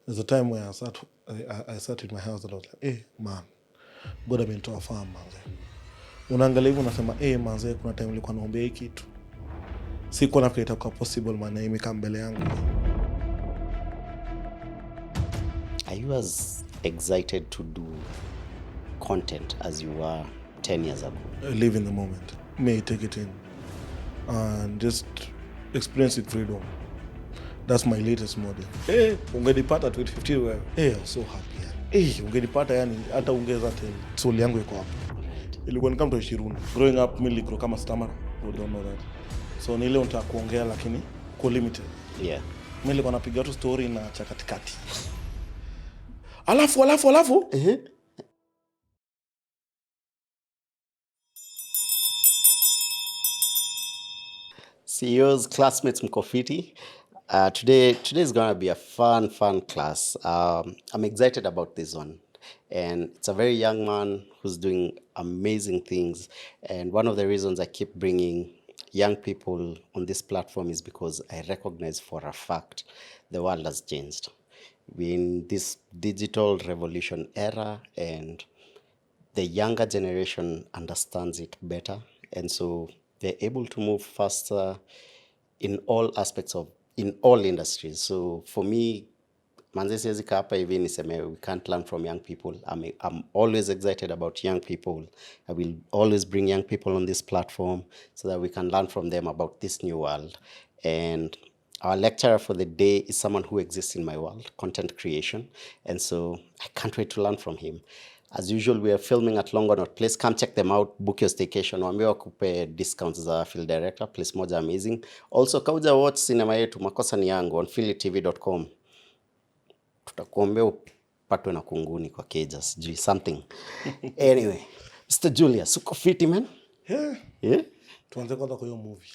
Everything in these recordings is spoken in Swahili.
There's a time where I sat in my house and I was like, hey, man, God amenitoa far manze. Unaangalia hivyo unasema, hey, manze, kuna time nilikuwa naombea hii kitu. Sikuwa nafikiri itakuwa possible, man, imekaa mbele yangu. Are you as excited to do content as you were 10 years ago? Live in the moment. May take it in. And just experience it freedom. That's my latest model. Hey, ungenipata 2015 wewe. Hey, I'm so happy. Hey, ungenipata yani hata ungeza tena. Soul yangu iko hapo. Ilikuwa ni kama mtu Shiruni. Growing up mimi nilikuwa kama stammerer. You don't know that. So ni leo nitaka kuongea lakini ko limited. Yeah. Mimi nilikuwa napiga tu story na cha katikati. Alafu. CEOs, classmates, Mkofiti. Today is going to be a fun class. I'm excited about this one. And it's a very young man who's doing amazing things. And one of the reasons I keep bringing young people on this platform is because I recognize for a fact the world has changed. We're in this digital revolution era, and the younger generation understands it better. And so they're able to move faster in all aspects in all industries. So for me, manze siwezi kaa hapa hivi niseme we can't learn from young people. I'm always excited about young people. I will always bring young people on this platform so that we can learn from them about this new world. And our lecturer for the day is someone who exists in my world, content creation. And so I can't wait to learn from him. As usual, we are filming at Longonot Place. Come check them out. Book your staycation. Waambie wakupe discounts za field director. Place moja amazing. Also, kauja watch cinema yetu Makosa ni Yangu on phillytv.com. Tutakuombea upatwe na kunguni kwa keja sijui something. Anyway, Mr. Julius, uko fiti man? Yeah. Tuanze kwanza kwa hiyo movie.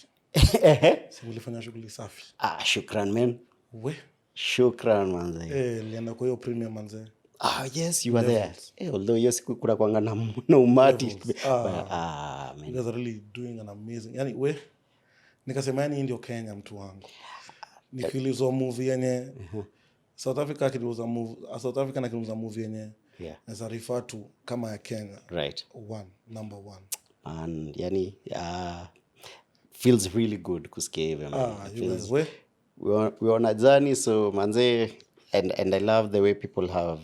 Si ulifanya shughuli safi. Shukran man. We. Shukran manze. Nilienda kwa hiyo premium manze. Yes, you were there. Although hiyo siku kuna kwanga na umati. Man. You guys are really doing an amazing. Yani we nikasema yani ndio Kenya mtu wangu. Nikilizo movie yenye South Africa kiliuza movie, South Africa na kiliuza movie yenye. Yeah. As a refer to kama ya Kenya. Right. Number one. And yani feels really good kusikia hivyo. You guys we on a journey, so manze, and I love the way people have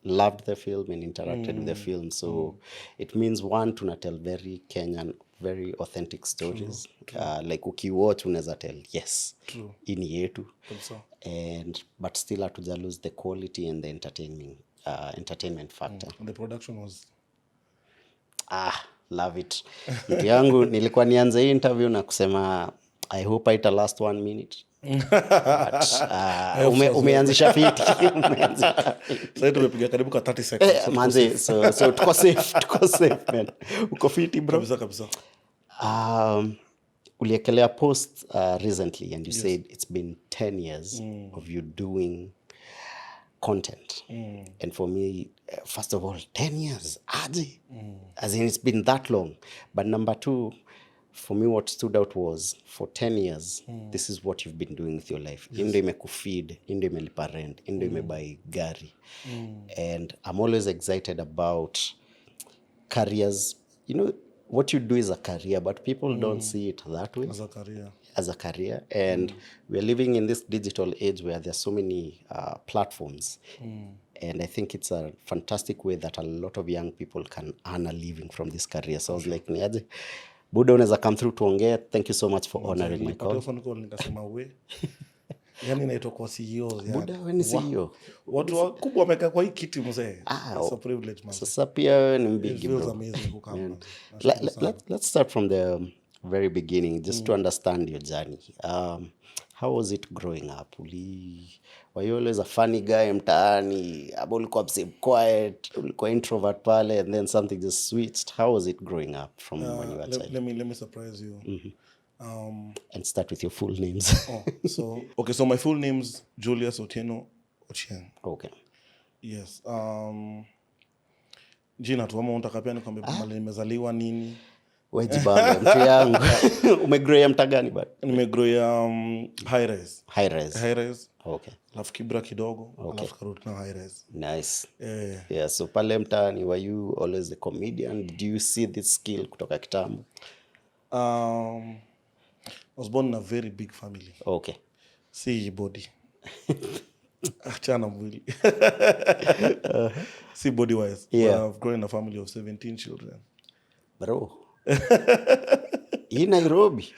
loved the film and interacted with the film. So it means one, tunatel very Kenyan, very authentic stories. True. Like ukiwatch unaweza tell yes. True. Ini yetu. Also. But still hatuja lose the quality and the entertainment factor. And the production was love it. Mtu yangu nilikuwa nianze hii interview na kusema I hope haita last 1 minute. But umeanzisha fiti. Sasa tumepiga karibu kwa 30 seconds. Manze, so tuko safe man. Uko fiti bro. Kabisa. Uliekelea post recently and you said it's been 10 years of you doing content. And for me, first of all, 10 years, as in it's been that long. But number two, for me what stood out was for 10 years, this is what you've been doing with your life. Yes. Indo imekufeed, indo imelipa rent, indo imebuy gari. And I'm always excited about careers. You know, what you do is a career, but people don't see it that way. As a career. And we're living in this digital age where there's so many platforms. And I think it's a fantastic way that a lot of young people can earn a living from this career. So I was like, niaje, Buda unaweza come through tuongee. Thank you so much for honoring my call. Nikasema we. Yani naitwa kwa CEO. Buda wewe ni CEO. Watu wakubwa wamekaa kwa hii kiti mzee. It's a privilege man. Sasa pia wewe ni mbigi bro. It feels amazing kukama. Let's start from the very beginning just to understand your journey. How was it growing up? Were you always a funny guy mtaani? Ulikuwa quiet, ulikuwa introvert pale, and then something just switched? How was it growing up from when you were a child? Let me surprise you. And start with your full names. So my full name's Julius Otieno Ochieng. Okay. Yes. Jina tu ama unataka pia nikwambie mahali nimezaliwa nini? Wejibambe mtu yangu. Umegrow mtaa gani bado? Nimegrow ya high rise. High rise. Okay. Alafu Kibra kidogo, alafu karudi na high rise. Nice. Yeah, so pale mtaani, were you always a comedian? Did you see this skill kutoka kitambo? I was born in a very big family. Okay. See body. Achana mwili. See body wise. Yeah. I've grown in a family of 17 children. Bro. Hii Nairobi.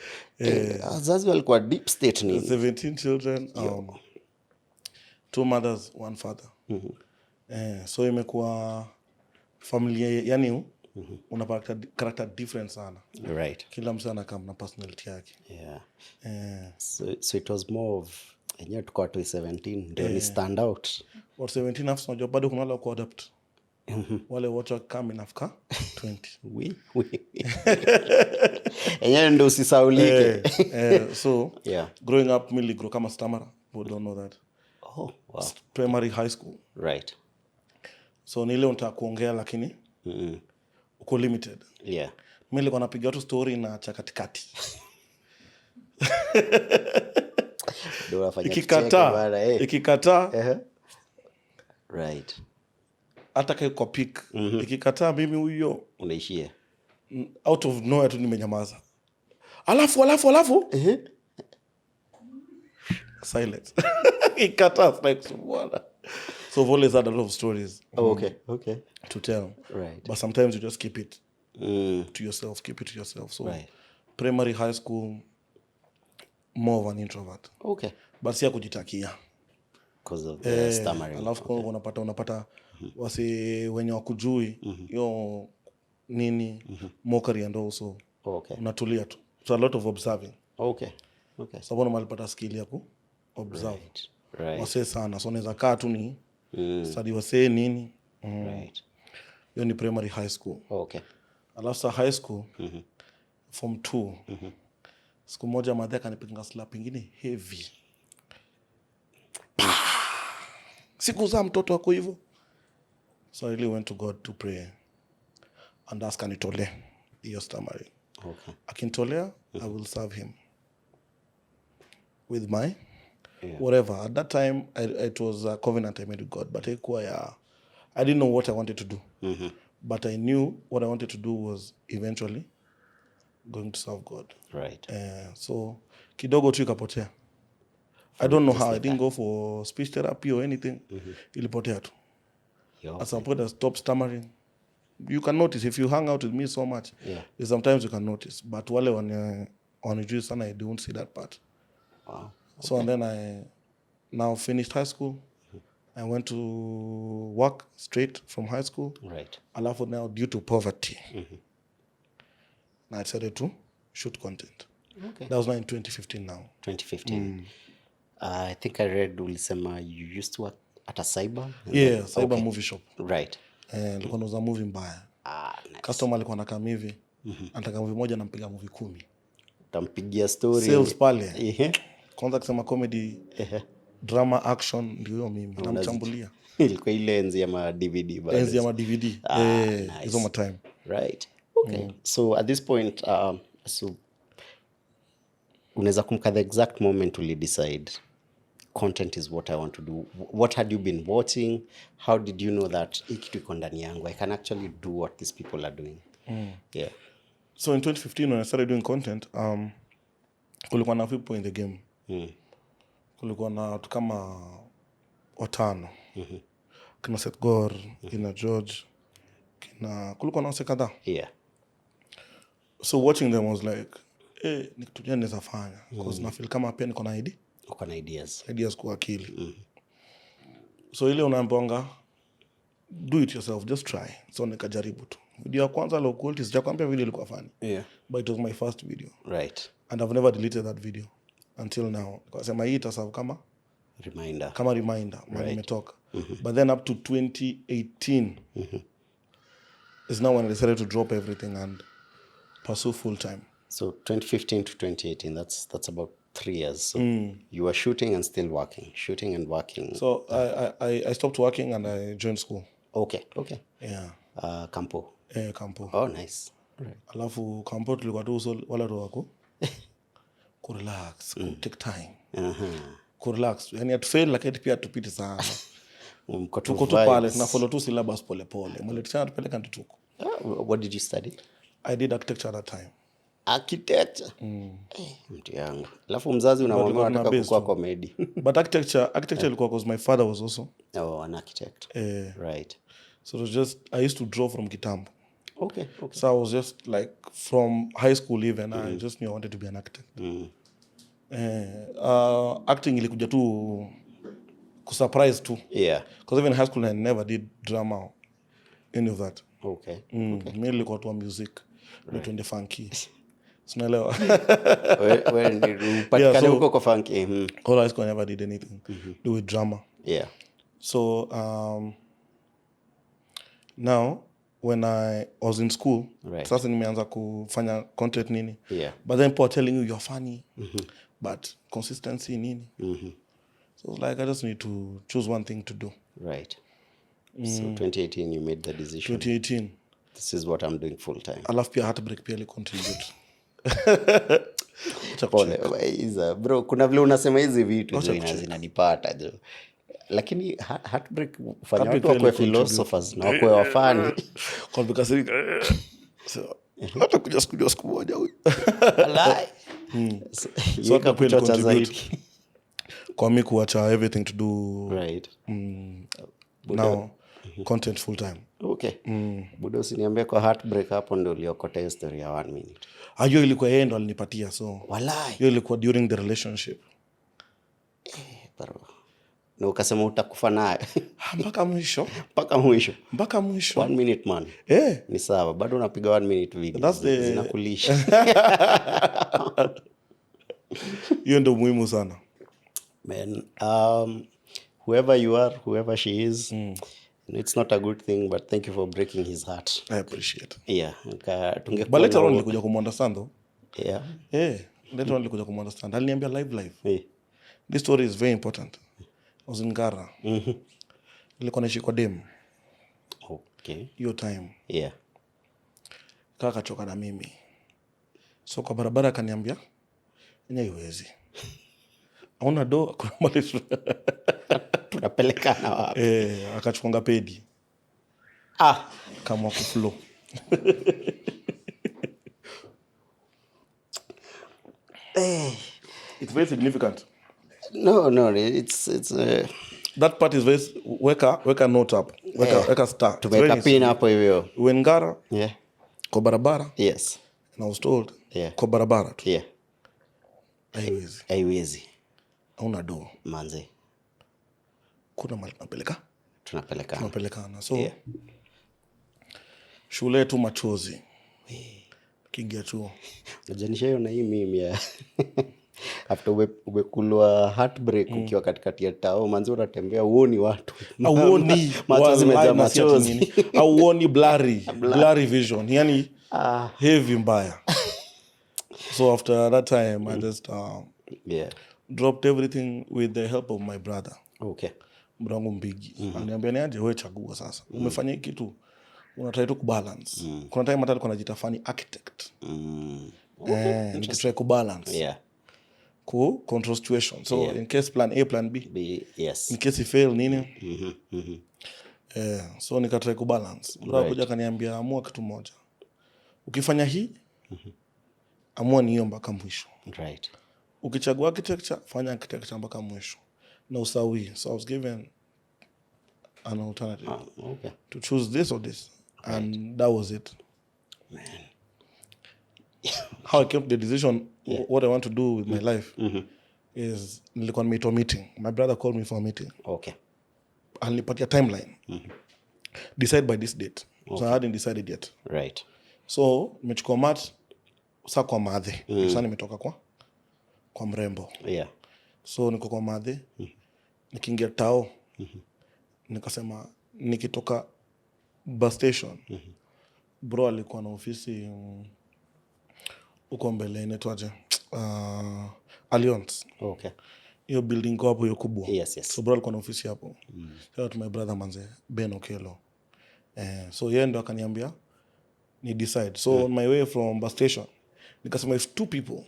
Wazazi walikuwa deep state ni. 17 children. 2 mothers, 1 father. So imekuwa familia yani unapata character different sana. Right. Kila mtu anakaa na personality yake. Yeah. So it was more of enyewe tuko tu 17 ndio ni stand out. Or 17 after unajua bado kuna wale kwa adapt. Wale wote kama inafika 20. Enyewe ndio usisaulike. So growing up mainly grow kama stammerer. You don't know that. Oh, wow. Primary high school. Right. So nile unataka kuongea lakini uko limited. Yeah. Mimi nilikuwa napiga tu story na cha katikati. Ikikataa. Right. Hata kai kwa pick. Ikikataa mimi huyo unaishia. Out of nowhere tu nimenyamaza. Alafu. Silence. Ikikataa like subwana. So I've always had a lot of stories. Okay. To tell. Right. But sometimes you just keep it to yourself. So primary, high school, more of an introvert. Okay. But siya kujitakia. Because of the stammering. Alafu unapata wasi wenye wakujui yo nini mockery and also. Okay. Unatulia tu. So a lot of observing. Okay. Sababu malipata skill ya ku observe. Right. Wase sana. So neza kaa tu ni study wase nini. Right. Yo ni primary, high school. Okay. Alafu sa high school form 2. Siku moja madhe akanipiga slap ingine heavy. Sikuzaa mtoto wako hivyo. So I really went to God to pray and ask anitolee hiyo stammering. Okay. Akinitolea, I will serve him with my whatever. At that time, it was a covenant I made with God, but I didn't know what I wanted to do. But I knew what I wanted to do was eventually going to serve God. Right. So kidogo tu ikapotea. I don't know how. I didn't go for speech therapy or anything. Ilipotea tu. At some point I stopped stammering. You can notice if you hang out with me so much. Sometimes you can notice. But wale wanijui sana, I don't see that part. Wow. Okay. So and then I now finished high school. I went to work straight from high school. Right. Alafu now due to poverty. I decided to shoot content. Okay. That was now in 2015 now. 2015. I think I read ulisema you used to work at a cyber. Yeah, cyber movie shop. Right. Nilikuwa nauza movie mbaya. Nice. Customer alikuwa anakaa hivi. Anataka movie moja nampiga movie 10. Utampigia story. Sales pale. Kwanza kusema comedy, drama, action ndio hiyo mimi. Namchambulia. Ilikuwa ile enzi ya ma DVD bado. Enzi ya ma DVD. Hizo ma time. Right. Okay. So at this point so unaweza kumka the exact moment uli decide content is what I want to do. What had you been watching? How did you know that hii kitu iko ndani yangu? I can actually do what these people are doing. Yeah. So in 2015 when I started doing content, kulikuwa na people in the game. Kulikuwa na watu kama watano. Kina Seth Gore, kina George, kulikuwa na wase kadhaa. Yeah. So watching them was like, ni kitu gani naweza fanya? Because na feel kama pia niko na idea. Uko na ideas. Ideas kwa akili. So ile unaambiwanga do it yourself, just try. So nikajaribu tu. Video ya kwanza low quality, sijakwambia video ilikuwa funny. Yeah. But it was my first video. Right. And I've never deleted that video until now. Kwa sema hii itaserve kama reminder when nimetoka. But then up to 2018 is now when I decided to drop everything and pursue full time. So 2015 to 2018, that's about 3 years. So you were shooting and still working. So I stopped working and I joined school. Okay. Yeah. Campo. Campo. Oh, nice. Alafu kampo tulikuwa tu wala tu wako kurelax, take time. Kurelax. Yani atufail lakini pia tupite sana. Tuko tu pale, tunafollow tu syllabus pole pole. Mwalimu tupeleka tuko. What did you study? I did architecture at that time. Architecture? Mtu yangu. Alafu mzazi unamwambia unataka kukua comedy. But architecture ilikuwa because my father was also an architect. Right. So it was just, I used to draw from kitambo. Okay. So I was just like, from high school even, I just knew I wanted to be an architect. Acting ilikuja tu kusurprise tu. Yeah. Because even in high school I never did drama, any of that. Okay. Mimi nilikuwa tu music, ndio funky. Unaelewa? When you patikane huko kwa funky. All high school I never did anything do with drama. Yeah. So now when I was in school, sasa nimeanza kufanya content nini. Yeah. But then people are telling you you're funny. But consistency nini. So it's like I just need to choose one thing to do. Right. So 2018 you made the decision. 2018. This is what I'm doing full time. Alafu pia heartbreak pia contribute. Pole. Bro, kuna vile unasema hizi vitu zinanipata jo. Lakini heartbreak ufanya watu wakwe philosophers na wakwe wafani. Kwa vikasirika. So hata kuja siku moja huyu. Walai. So hata pia contribute. Kwa mimi kuacha everything to do. Right. Now content full time. Okay. Budo usiniambie kwa heartbreak hapo ndio uliokota history ya 1 minute. Hiyo ilikuwa yeye ndo alinipatia so. Walai. Hiyo ilikuwa during the relationship. Bro. Na ukasema utakufa naye. Mpaka mwisho. Mpaka mwisho. 1 minute man. Ni sawa. Bado unapiga 1 minute video. Zinakulisha. Hiyo ndio muhimu sana. Man, whoever you are, whoever she is, it's not a good thing, but thank you for breaking his heart. I appreciate. Yeah. But later on nilikuja kumunderstand though. Yeah. Later on nilikuja kumunderstand. Aliniambia live. This story is very important. I was in Ngara. Nilikuwa naishi kwa dem. Okay. Hiyo time. Yeah. Kaka choka na mimi. So kwa barabara akaniambia, "Haiwezi. Hauna do kuna mali tunapelekana wapi?" Akachukua pedi. Kama kuflow. It's very significant. No, it's that part is very weka note up. Weka star. Tumeka pin hapo hivyo. When Ngara. Yeah. Kwa barabara. Yes. And I was told. Yeah. Kwa barabara tu. Yeah. Haiwezi. Hauna do. Manze. Kuna mali tunapelekana. So yeah. Shule tu machozi. Kiingia chuo. Najanisha hiyo na hii mimi ya. After umekulwa heartbreak ukiwa katikati ya tao manzi unatembea uoni watu. Uoni macho zimejaa machozi. Uoni blurry vision. Yani heavy mbaya. So after that time I just dropped everything with the help of my brother. Okay. Mrangu mbigi. Ananiambia niaje wewe chagua sasa. Umefanya hiki kitu. Unataka tu kubalance. Kuna time hata alikuwa anajiita funny architect. Nikitry kubalance. Yeah. Control situation. So in case plan A, plan B. Yes. In case you fail nini. So nikatry kubalance. Bro kuja kaniambia amua kitu moja. Ukifanya hii amua ni hiyo mpaka mwisho. Right. Ukichagua architecture, fanya architecture mpaka mwisho. Na usawi. So I was given an alternative. Okay. To choose this or this. Right. And that was it. Man. How I came to the decision, what I want to do with my life is nilikuwa nimeitwa meeting. My brother called me for a meeting. Okay. Alinipatia timeline. Decide by this date. Okay. So I hadn't decided yet. Right. So nimechukua mat saa kwa madhe. Sasa nimetoka kwa mrembo. Yeah. So niko kwa madhe. Nikiingia tao. Nikasema nikitoka bus station. Bro alikuwa na ofisi uko mbele inaitwaje? Alliance. Okay. Hiyo building kwa hapo hiyo kubwa. Yes. So bro alikuwa na ofisi hapo. Shout out to my brother manze Ben Okelo. So yeye ndo akaniambia ni decide. So on my way from bus station, nikasema if 2 people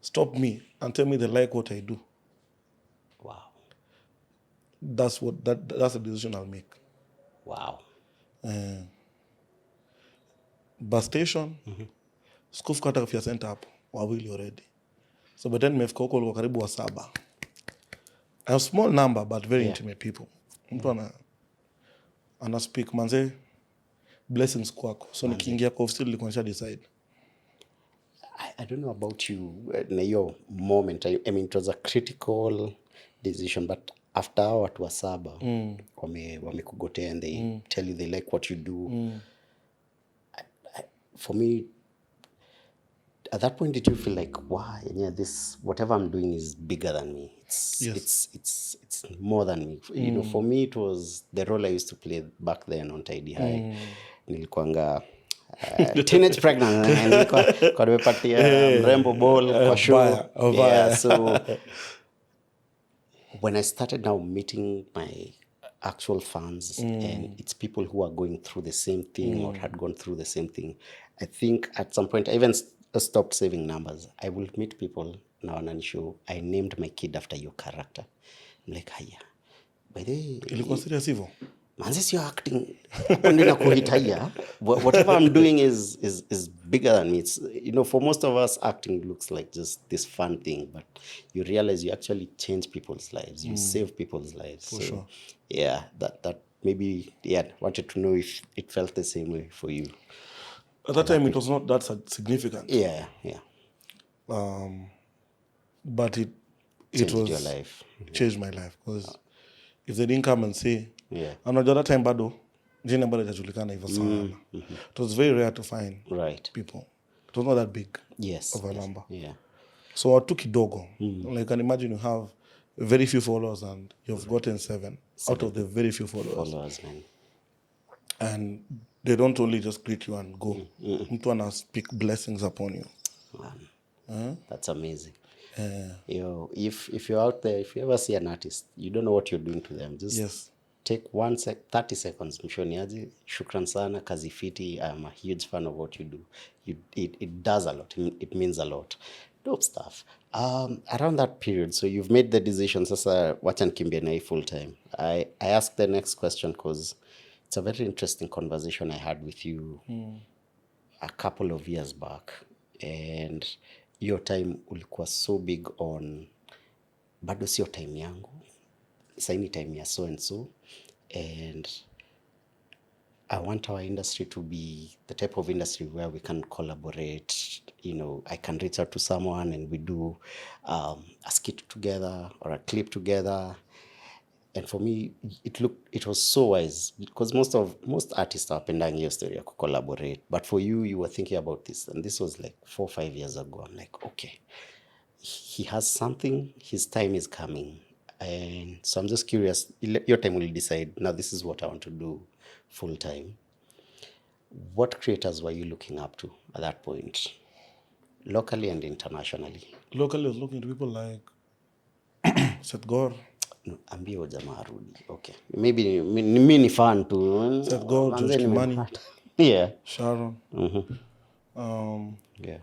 stop me and tell me they like what I do, Wow. that's the decision I'll make. Wow. Bus station, sikufika hata Afya Center hapo, wawili already. So by then nimefika huko walikuwa karibu wa 7. A small number but very intimate people. Mtu ana speak manze blessings kwako. So nikiingia kwa ofisi nilikuwa nisha decide. I don't know about you na hiyo moment. I mean, it was a critical decision, but after watu wa 7 wamekugotea and they tell you they like what you do. For me, at that point, did you feel like, wow, yeah, this whatever I'm doing is bigger than me? It's more than me. You know, for me, it was the role I used to play back then on Tidy High. Nilikuanga teenage pregnant, nilikuwa nimepatia mrembo ball kwa show. Yeah, so when I started now meeting my actual fans and it's people who are going through the same thing or had gone through the same thing, I think at some point I even stopped saving numbers. I will meet people now and show I named my kid after your character. I'm like, haya, by the way, Ilikuwa serious hivyo? manzi sio acting. Nina kuhitaya. Whatever I'm doing is bigger than me. It's, you know, for most of us, acting looks like just this fun thing, but you realize you actually change people's lives. You save people's lives. For sure. Yeah, that maybe, wanted to know if it felt the same way for you. At that time, it was not that significant. Yeah. But it Changed was your life. changed my life because if they didn't come and say, Yeah. that time bado jina bado hajajulikana hivyo sana. It was very rare to find people. It was not that big of a number. Yeah. So watu kidogo. Like you can imagine you have very few followers and you've gotten 7 out of the very few followers. Man. And they don't only just greet you and go. Mtu ana speak blessings upon you. Man. That's amazing. If you're out there, if you ever see an artist, you don't know what you're doing to them. Just take 30 seconds. Mshoniaji, shukran sana, kazi fiti. I'm a huge fan of what you do. It does a lot. It means a lot. Dope stuff. Around that period, so you've made the decision, sasa wacha nikimbie na hii full time. I asked the next question because it's a very interesting conversation I had with you a couple of years back. And your time ulikuwa so big on, bado sio time yangu, saini time ya so and so. And I want our industry to be the type of industry where we can collaborate. You know, I can reach out to someone and we do a skit together or a clip together. And for me, it was so wise because most artists are pending your story to collaborate. But for you, you were thinking about this, and this was like 4 or 5 years ago. I'm like, okay, he has something. His time is coming, and so I'm just curious. Your time will decide. Now, this is what I want to do full time. What creators were you looking up to at that point, locally and internationally? Locally, I was looking to people like Seth Gore. No, ambio jamaa arudi. Okay. Maybe mi ni fan tu. Seth Gore, George Kimani. Yeah. Sharon. Yeah.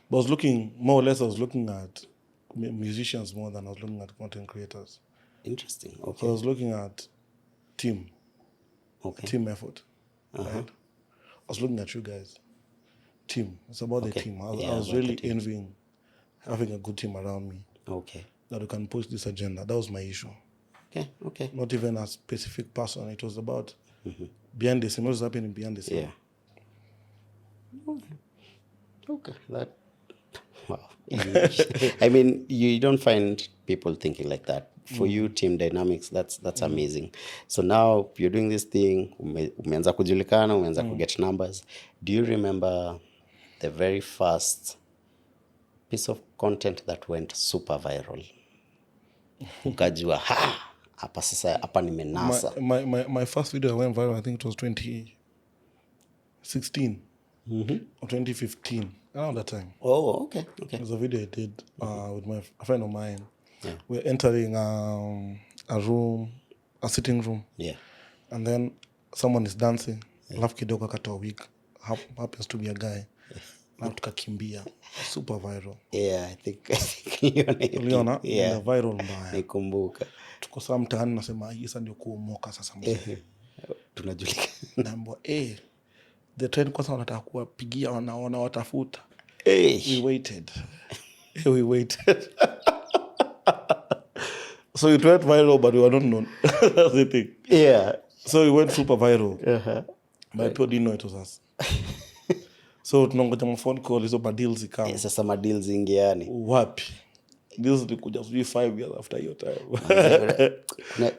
But I was looking, more or less, I was looking at musicians more than I was looking at content creators. Interesting. Okay. So I was looking at team. Okay. Team effort. Right? I was looking at you guys. Team. It's about the team. I was really envying having a good team around me. Okay. That we can push this agenda. That was my issue. Okay. Not even a specific person. It was about behind the scene. What was happening behind the scene? Yeah. Okay. Wow. I mean, you don't find people thinking like that. For you, team dynamics, that's amazing. So now you're doing this thing. Umeanza kujulikana, umeanza ku get numbers. Do you remember the very first piece of content that went super viral? Ukajua, hapa sasa, hapa nimenasa. My first video went viral, I think it was 2016 or 2015, around that time. Oh, okay. It was a video I did with a friend of mine. Yeah. We're entering a sitting room. Yeah. And then someone is dancing. alafu kidogo akatoa wig, happens to be a guy, na tukakimbia super viral. Yeah, I think Uliona yeah, ile viral mbaya. nikumbuka. Tuko saa mtaani nasema hii sasa ndio kuomoka sasa mzee. Tunajulikana. Naambia the trend kwanza wanataka kuwapigia wanaona watafuta. We waited. We waited. So it went viral, but we were not known. That's the thing. Yeah. So it went super viral. But people didn't know it was us. So tunangoja phone call hizo madeals ikama. Sasa madeals ingiani. Wapi? Deals zilikuja 5 years after your time.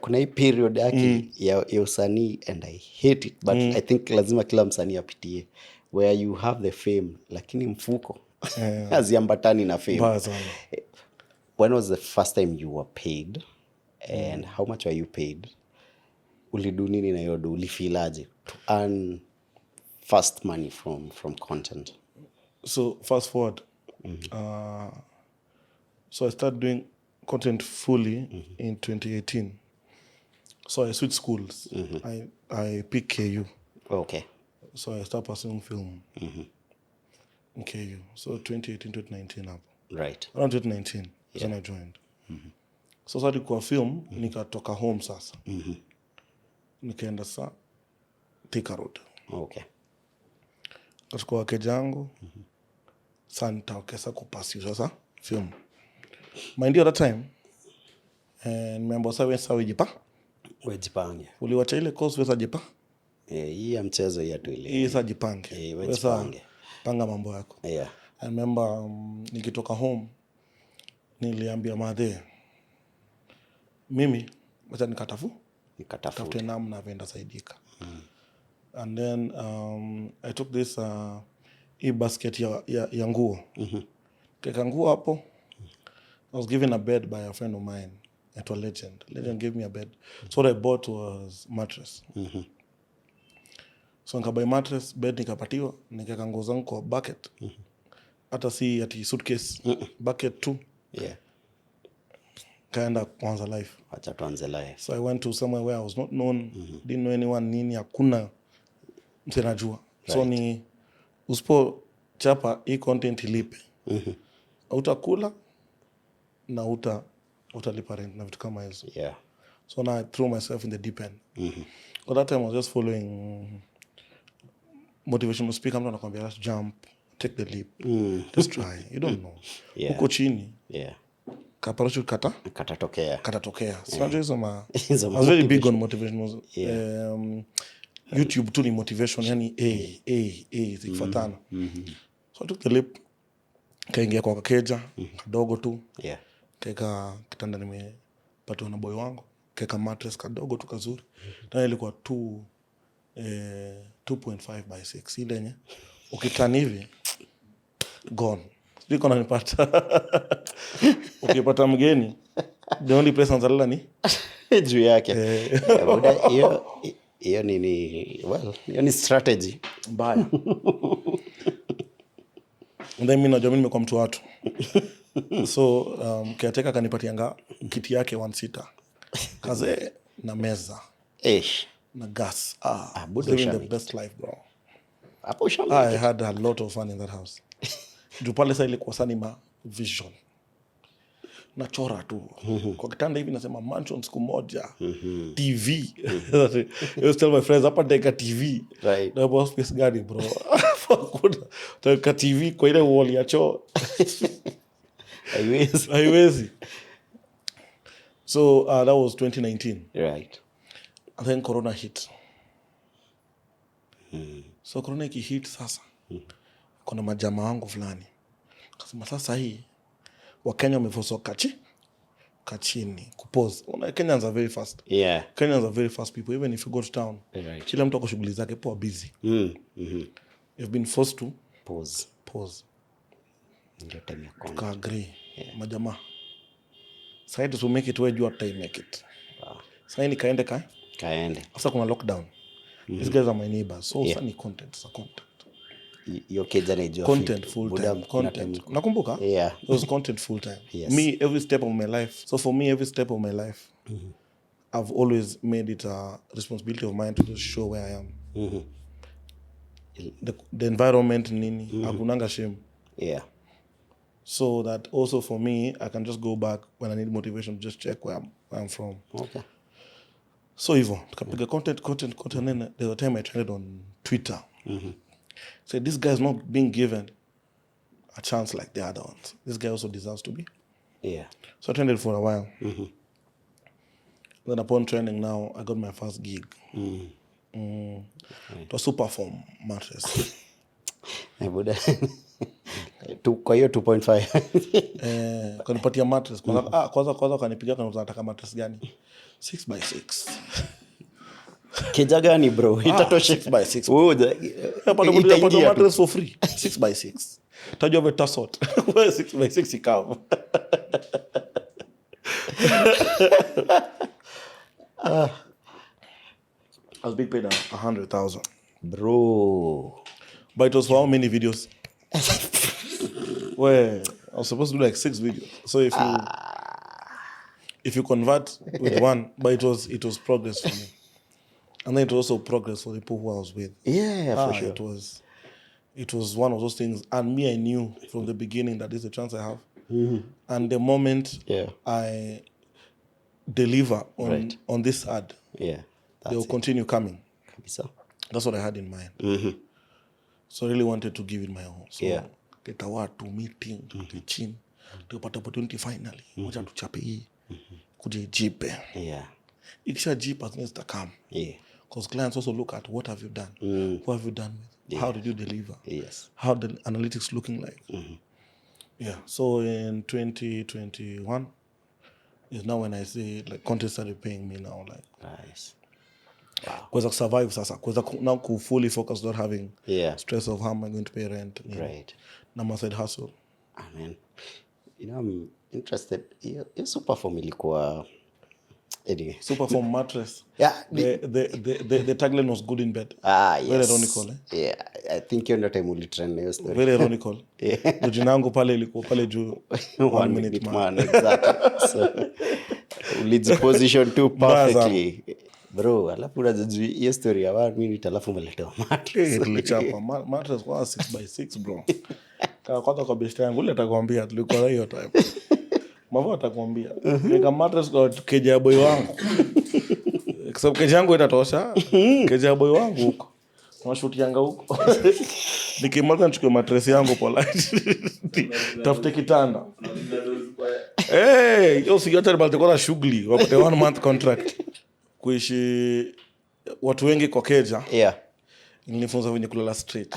Kuna hii period yake ya usanii, and I hate it, but I think lazima kila msanii apitie, where you have the fame lakini mfuko haziambatani na fame. When was the first time you were paid, and how much were you paid? Ulidu nini na hiyo do? Ulifilaje to earn fast money from content? So fast forward, so I started doing content fully in 2018. So I switched schools. I picked KU. Okay. So I started pursuing film in KU. So 2018, 2019 up. Right. Around 2019 when I joined. So sasa kwa film nikatoka home sasa. Nikaenda sa Thika Road. Okay. Kachukua wakeja yangu. Sasa nitaokesa kupasi sasa film. Mind you, at that time, nimeambiwa sawa sawa Wejipange. Uliwacha ile course wesa jipa? Hii ya mchezo ya tu ile. Hii sasa jipange. Wejipange. Panga mambo yako. Yeah. I remember nikitoka home niliambia madhe mimi wacha nikatafute namna venda saidika. And then I took this basket ya nguo. Keka nguo hapo. I was given a bed by a friend of mine, at a legend. Legend gave me a bed. So what I bought was mattress. So nikabuy mattress, bed nikapatiwa, nikaweka nguo zangu kwa bucket. Hata si ati suitcase, bucket too. Yeah. Kaenda kuanza life. Acha tuanze life. So I went to somewhere where I was not known, didn't know anyone, nini hakuna msenajua. So ni usipo chapa hii content ilipe. Utakula na utalipa rent na vitu kama hizo. Yeah. So now I threw myself in the deep end. At that time I was just following motivational speaker. Mtu anakuambia just jump, take the leap, just try. You don't know. Huko chini. Yeah. Kaparachute katatokea. So I was very big on motivational. YouTube tu ni motivation, yani zikifuatana. So I took the leap. Kaingia kwa kakeja kadogo tu. Yeah. Keka kitanda nimepatiwa na boy wangu. Keka mattress kadogo tu kazuri. Tena ilikuwa 2.5 by 6 ile yenye ukitani hivi gone. Siko na nipata. Ukipata mgeni the only place anzalala ni juu yake. Hiyo hiyo ni strategy mbaya. Ndio mimi najua mimi nimekuwa mtu watu. So kiateka kanipatianga kiti yake 1-seater. Kaze na meza. Na gas. Living the best life, bro. I had a lot of fun in that house. Jupale sa ilikuwa sana vision. Nachora tu. Kwa kitanda hivi nasema mansion siku moja. TV. I used to tell my friends hapa ndeka TV. Right. Na boss space gani bro. Taka TV kwa ile wall ya choo. Haiwezi. So that was 2019. Right. And then Corona hit. So Corona hit sasa. Kuna majama wangu fulani. Kasema sasa hii Wakenya wamefosa kachini kupause. Kenyans are very fast. Yeah. Kenyans are very fast people. Even if you go to town, right. Kila mtu ako shughuli zake poa busy. You've been forced to pause. Ndio time ya Tuka agree. Yeah. Majama. Side to make it where you are time make it. Sasa ni kaende. Sasa kuna lockdown. These guys are my neighbors. So sasa ni content. Your kids are enjoying content full time. Content. Nakumbuka? Yeah. It was content full time. Yes. Me, every step of my life. So for me, every step of my life, I've always made it a responsibility of mine to just show where I am. the environment nini hakunanga shame. Yeah. So that also for me, I can just go back when I need motivation, just check where I'm from. Okay. So hivyo tukapiga content and then there was a time I trended on Twitter. So this guy's not being given a chance like the other ones. This guy also deserves to be. Yeah. So I trended for a while. Then upon trending now, I got my first gig. It was Superform mattress. Buda. Kwa hiyo 2.5. Kanipatia mattress. Kwanza kanipigia nataka mattress gani? 6x6. Keja gani bro? Itatosha 6x6. Pata mattress for free. 6x6. Tajua veta sort. 6x6 ikawa. I was being paid 100,000. Bro. But it was for how many videos? Well, I was supposed to do like 6 videos. So if you convert with one, but it was progress for me. And then it was also progress for the people who I was with. Yeah, for sure. It was one of those things. And me, I knew from the beginning that this is a chance I have. And the moment I deliver on this ad, they will continue coming. That's what I had in mind. So I really wanted to give it my all. So get a watu meeting, teaching, tupata opportunity finally. Moja tuchape hii, kuje jipe. Ikisha jipe as needs to come. Because clients also look at what have you done, who have you done with, how did you deliver, how the analytics looking like. So in 2021 is now when I say like content started paying me now, like nice. Wow. Because survive sasa, because now fully focused on having stress of how am I going to pay rent. Right. Now my side hustle. Amen. I'm interested. Your Superform ilikuwa anyway. Superform mattress. Yeah. The tagline was good in bed. Yes. Very ironical. Yeah. I think you're not a multi-trend news story. Very ironical. Jina yangu pale ilikuwa pale juu 1 minute man. Exactly. So ulijiposition too perfectly. Bro, alafu unajua hiyo story ya 1 minute alafu umeletewa mattress. Tulichapa mattress kwa 6x6 bro. Kwanza kwa best yangu ile atakwambia tulikuwa na hiyo time. Mavo atakwambia. Nika mattress kwa keja boy wangu. Kwa sababu keja yangu itatosha. Keja boy wangu huko. Tunashoot yanga huko. Nikimaliza nichukue mattress yangu polite. Tafute kitanda. Yo siyote balikuwa na shughuli wakati 1 month contract. Kuishi watu wengi kwa keja. Nilifunza venye kulala straight.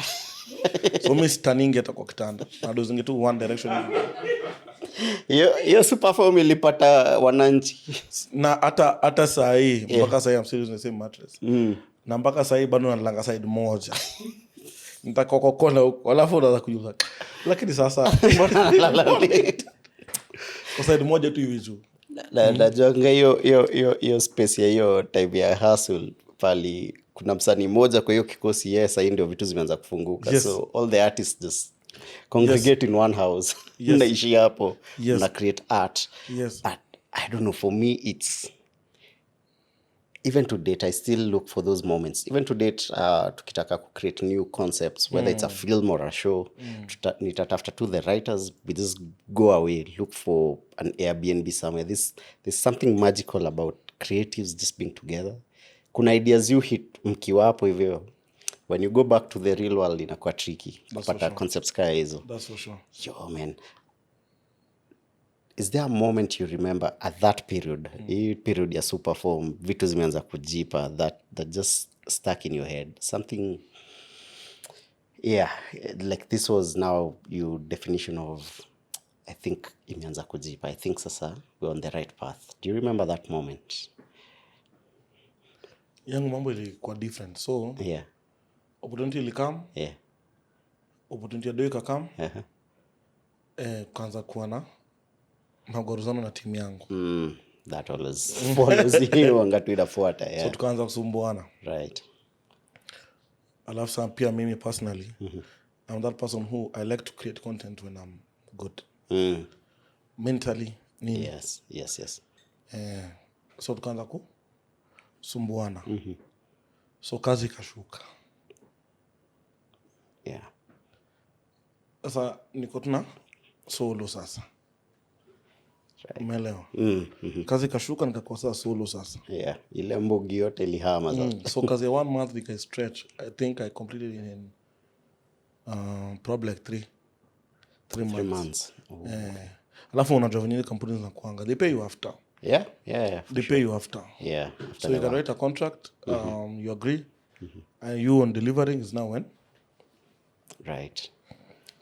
So mimi standing hata kwa kitanda. Na dozingi tu one direction. Hiyo Superform ilipata wananchi. Na hata saa hii mpaka saa hii I'm still using the same mattress. Na mpaka saa hii bado nalanga side moja. Nitakokokona huko. Alafu unaanza kujuza. Lakini sasa kwa side moja tu hivi juu. Najonga hiyo space ya hiyo type ya hustle pali kuna msanii moja kwa hiyo kikosi sasa ndio vitu zimeanza kufunguka. So all the artists just congregate in one house. Naishi hapo na create art. But I don't know, for me it's even to date I still look for those moments. Even to date tukitaka ku create new concepts, whether it's a film or a show, nitatafuta to the writers, we just go away, look for an Airbnb somewhere. There's something magical about creatives just being together. Kuna ideas you hit mkiwa hapo hivyo, when you go back to the real world inakuwa tricky kupata concepts kaya hizo. That's for sure. Yo man, is there a moment you remember at that period, period ya Superform, vitu zimeanza kujipa that just stuck in your head, something like this was now your definition of I think imeanza kujipa, I think sasa we're on the right path. Do you remember that moment? Yangu mambo ilikuwa different. So opportunity ilikam. Opportunity ya doi kakam. Kwanza kuwa na magorozano na timu yangu. That always follows you wangatu inafuata. So tukaanza kusumbuana. Right. Alafu sana pia mimi personally, I'm that person who I like to create content when I'm good. Mentally. Yes. So tukaanza kusumbuana. So kazi ikashuka. Sasa niko tuna solo sasa. Umeelewa? Kazi kashuka nikakosa solo sasa. Yeah, ile mbogi yote ilihama sasa. So kazi ya 1 month nika stretch. I think I completed in probably like 3 months. Oh. Alafu unajua venye kampuni zinakuanga. They pay you after. Yeah. They pay you after. Yeah. So you can write a contract, you agree, and you on delivering is now when? Right.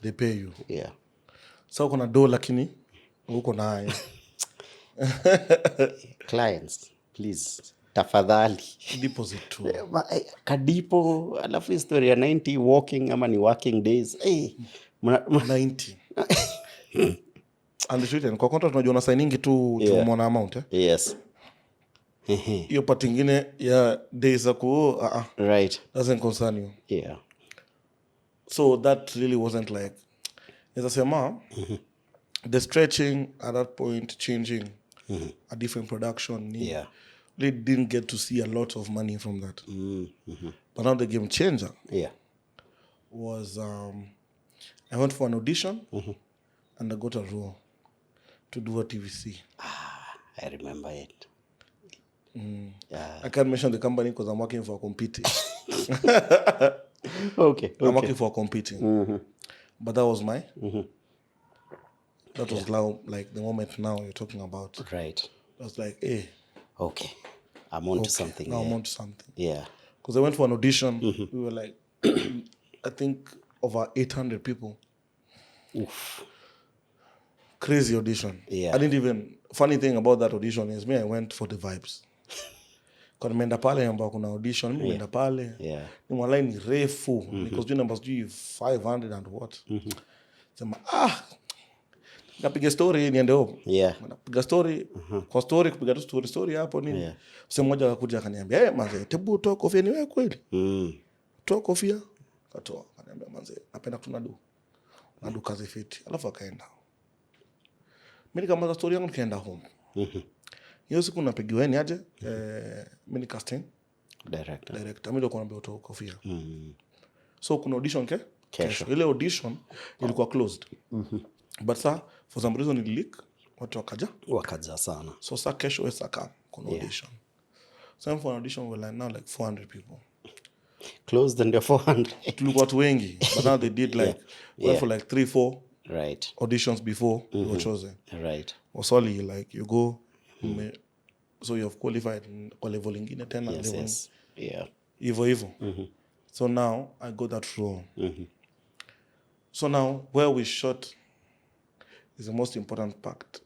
They pay you. Yeah. So kuna do lakini uko nayo. Clients, please. Tafadhali. Deposit too. Kadipo, alafu history ya 90 walking ama ni working days. 90. And the truth, kwa contract unajua signing tu tumeona amount Yes. Hiyo part ingine ya days za ku Right. doesn't concern you. Yeah. So that really wasn't like as I say, the stretching at that point, changing a different production. Yeah. They didn't get to see a lot of money from that. But now the game changer was I went for an audition and I got a role to do a TVC. I remember it. Yeah. I can't mention the company because I'm working for competing. Okay. I'm working for competing. But that was my... That was now like the moment now you're talking about. Right. I was like, hey. Okay. I'm on to something. Now I'm on to something. Yeah. Because I went for an audition. We were like, I think over 800 people. Oof. Crazy audition. Yeah. I didn't even... Funny thing about that audition is me, I went for the vibes. Kwa nimeenda pale ambao kuna audition, nimeenda pale. Yeah. Ni mwalai ni refu. Because you numbers do 500 and what. Sema, napiga story niende home. Yeah. Napiga story, kwa story, kupiga tu story hapo nini. Yeah. Mse mmoja akakuja akaniambia, manze, tebu toa kofia ni wewe kweli? Toa kofia. Katoa. Akaniambia, manze, napenda tunadu. Nadu kazi fiti. Alafu akaenda. Mimi nikamaliza story yangu nikaenda home. Hiyo siku napigiwa ni aje? Mimi casting director. Mimi ndo kuambia utoa kofia. So kuna audition kesho. Ile audition ilikuwa closed. But for some reason it leak. Watu wakaja sana. So kesho wesa kuna audition. So for an audition we like now like 400 people. Closed and 400. Tulikuwa watu wengi. But now they did like went for like 3-4 right auditions before you were chosen. Right. Or solely like you go so you have qualified kwa level ingine tena. Yes. Yeah. Hivyo. So now I got that role. So now where we shot is the most important part.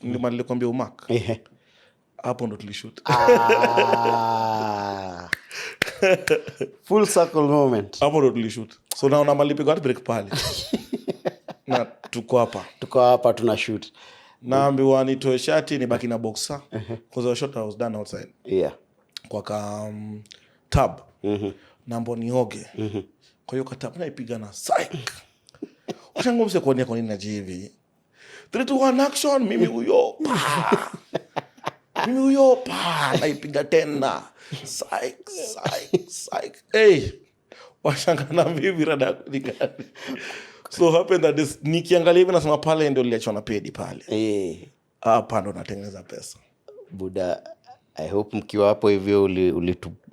Ndio nilikwambia umak. Hapo ndo tulishoot. Full circle moment. Hapo ndo tulishoot. So now namalipiga break pale. Na tuko hapa tuna shoot. Naambiwa nitoe shati nibaki na boxer because the shot I was done outside. Yeah. Kwa tab. Nambo nioge. Kwa hiyo katab naipiga na psych. Washangu mse kuonia kwa nini naji hivi. 3 2 1 action, mimi huyo. Naipiga tena. Psych. Hey. Washanga na vivi rada nikani. So happened that this nikiangalia hivi nasema pale ndio niliachwa na pedi pale. Hapa ndo natengeneza pesa. Buda, I hope mkiwa hapo hivyo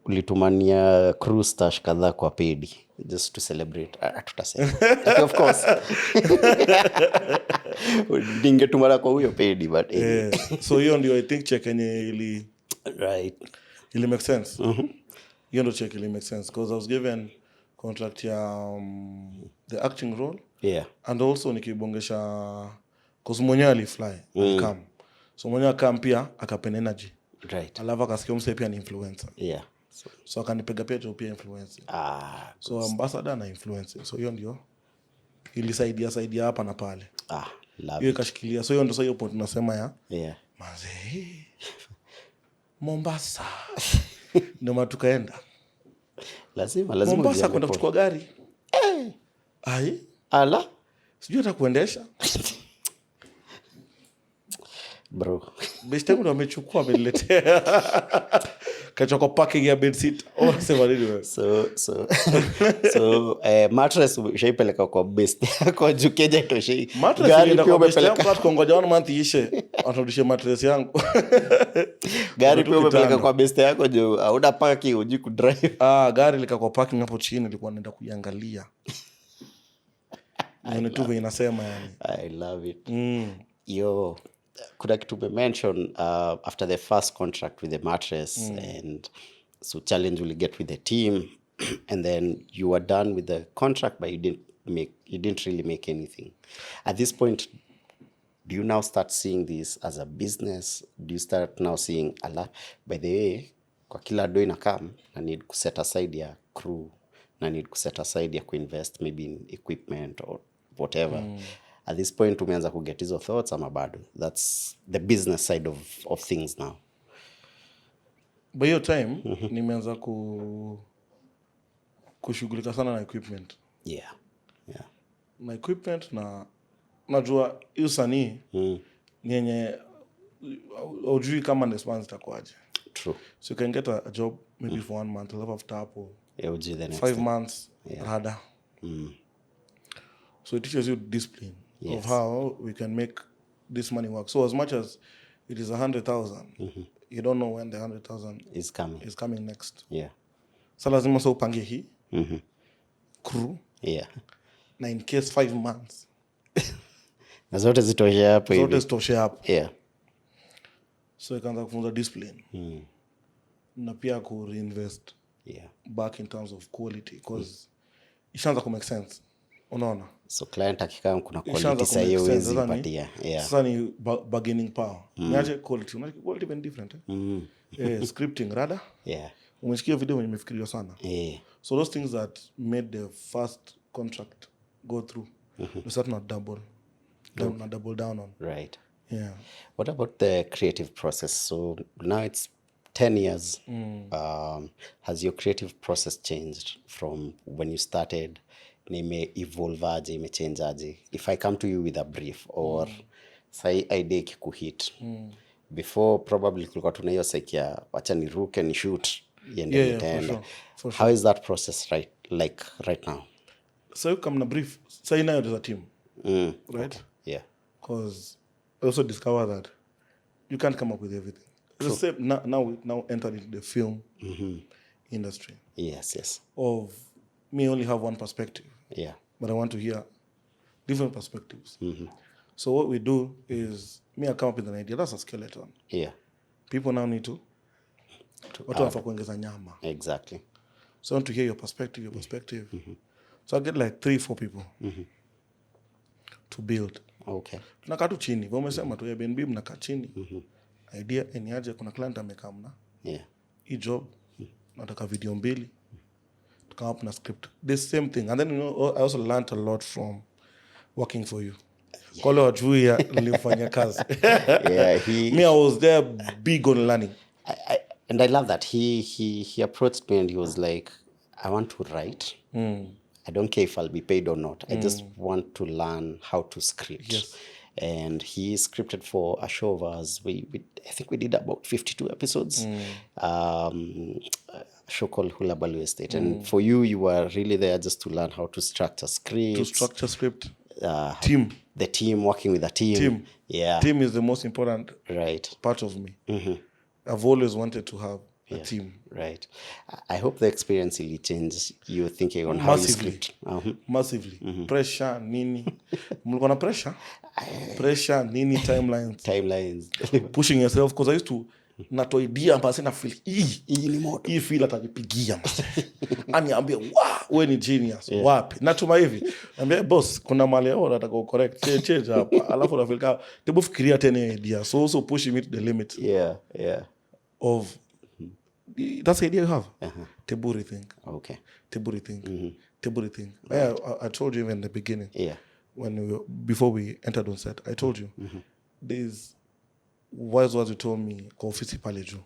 ulitumania crew stash kadhaa kwa pedi just to celebrate. Tutasema. Of course. Ningetumana kwa huyo pedi but so hiyo ndio I think check yenye ili right. Ili make sense. Hiyo ndio check ili make sense because I was given contract ya the acting role. Yeah. And also nikibongesha cause mwenyewe alifly come. So mwenyewe akam pia akapenda energy. Right. Alafu akasikia mse pia ni influencer. Yeah. So akanipiga pia pia influencer. So ambassador na influencer. So hiyo ndio ilisaidia hapa na pale. Love. Hiyo ikashikilia. So hiyo ndio hiyo point tunasema ya. Yeah. Manze. Mombasa. Ndio tukaenda. Lazima Mombasa kwenda kuchukua gari. Ai. Ala. Sijui hata kuendesha. Bro. Best time ndo amechukua ameniletea. kachoko packing ya bed seat. Oh, sema nini wewe? So mattress ushaipeleka kwa best yako juu keja itoshei. Mattress Gari ilienda pia kwa best yangu umepeleka, kwa tukongoja 1 month ishe. Atarudishe mattress yangu. gari pia umepeleka kitanda. kwa best yako juu hauna parking, hujui kudrive. Gari lika kwa parking hapo chini, nilikuwa naenda kuiangalia. Nione tu vile inasema yani. I love it. Yo, kuna kitu mention after the first contract with the mattress and so challenge will get with the team and then you were done with the contract but you didn't really make anything. At this point, do you now start seeing this as a business? Do you start now seeing by the way, kwa kila do ina come, I need to set aside ya crew, I need to set aside ya kuinvest maybe in equipment or whatever. At this point umeanza kuget hizo thoughts ama bado? That's the business side of things now. By your time nimeanza kushughulika sana na equipment. Yeah. Na equipment na najua hiyo sanii ni yenye hujui kama response itakuwaje. True. So you can get a job maybe for 1 month, alafu after hapo 5 months rada. So it teaches you discipline of how we can make this money work. So as much as it is 100,000, you don't know when the 100,000 is coming next. Yeah. So lazima so upange hii crew. Yeah. Na in case 5 months. Na zote zitoshe hapo hivi. Zote zitoshe hapo. Yeah. So ikaanza kufunza discipline. Na pia ku reinvest back in terms of quality because ishaanza ku make sense. Unaona? So client akikaa kuna quality sasa hiyo hizi patia. Yeah. Sasa ni bargaining power. Niaje quality. Unajua quality very different. Scripting rada. Yeah. Umesikia video yenye imefikiriwa sana. Yeah. So those things that made the first contract go through. We start not double down on. Right. Yeah. What about the creative process? So now it's 10 years. Has your creative process changed from when you started? Nime evolve aje, ime change aje? If I come to you with a brief or say idea ikikuhit. Before probably kulikuwa tuna hiyo psyche ya wacha niruke ni shoot yende nitaenda. For sure. How is that process right now? So you come na brief. Say now there's a team. Right? Okay. Yeah. Because I also discovered that you can't come up with everything. It's the same, now we entered into the film industry. Yes. Of me only have one perspective. Yeah. But I want to hear different perspectives. So what we do is me I come up with an idea. That's a skeleton. Yeah. People now need to watu wanafaa kuongeza nyama. Exactly. So I want to hear your perspective. So I get like 3-4 people to build. Okay. Tunakaa tu chini. Vile umesema tu Airbnb mnakaa chini. Idea ni aje kuna client amekaa mna. Yeah. Hii job nataka video 2. To come up na script. The same thing. And then I also learned a lot from working for you. Kole wajui ya nilifanya kazi. Yeah, me I was there big on learning. And I love that he approached me and he was like, I want to write. I don't care if I'll be paid or not. I just want to learn how to script. Yes. And he scripted for a show of ours. I think we did about 52 episodes. A show called Hula Balu Estate. And for you were really there just to learn how to structure scripts. To structure script. Team. The team, working with a team. Yeah. Team is the most important part of me. I've always wanted to have a team. Right. I hope the experience really changed your thinking on how you script. Massively. Pressure, nini. Mlikuwa na pressure? Pressure, nini, timelines. Pushing yourself. Because I used to natoa idea mpaka sina feel hii ni moto. Hii feel atanipigia mse. Aniambia, wewe ni genius. Wapi? Natuma hivi. Niambia boss, kuna mali yao nataka correct. Change hapa. Alafu na feel kama tebu fikiria tena idea. So also pushing me to the limit. Yeah. Of that's the idea you have. Tebu rethink. Okay. Tebu rethink. Right. I told you even in the beginning. Yeah. Before we entered on set, I told you there's wise words you told me kwa ofisi pale juu.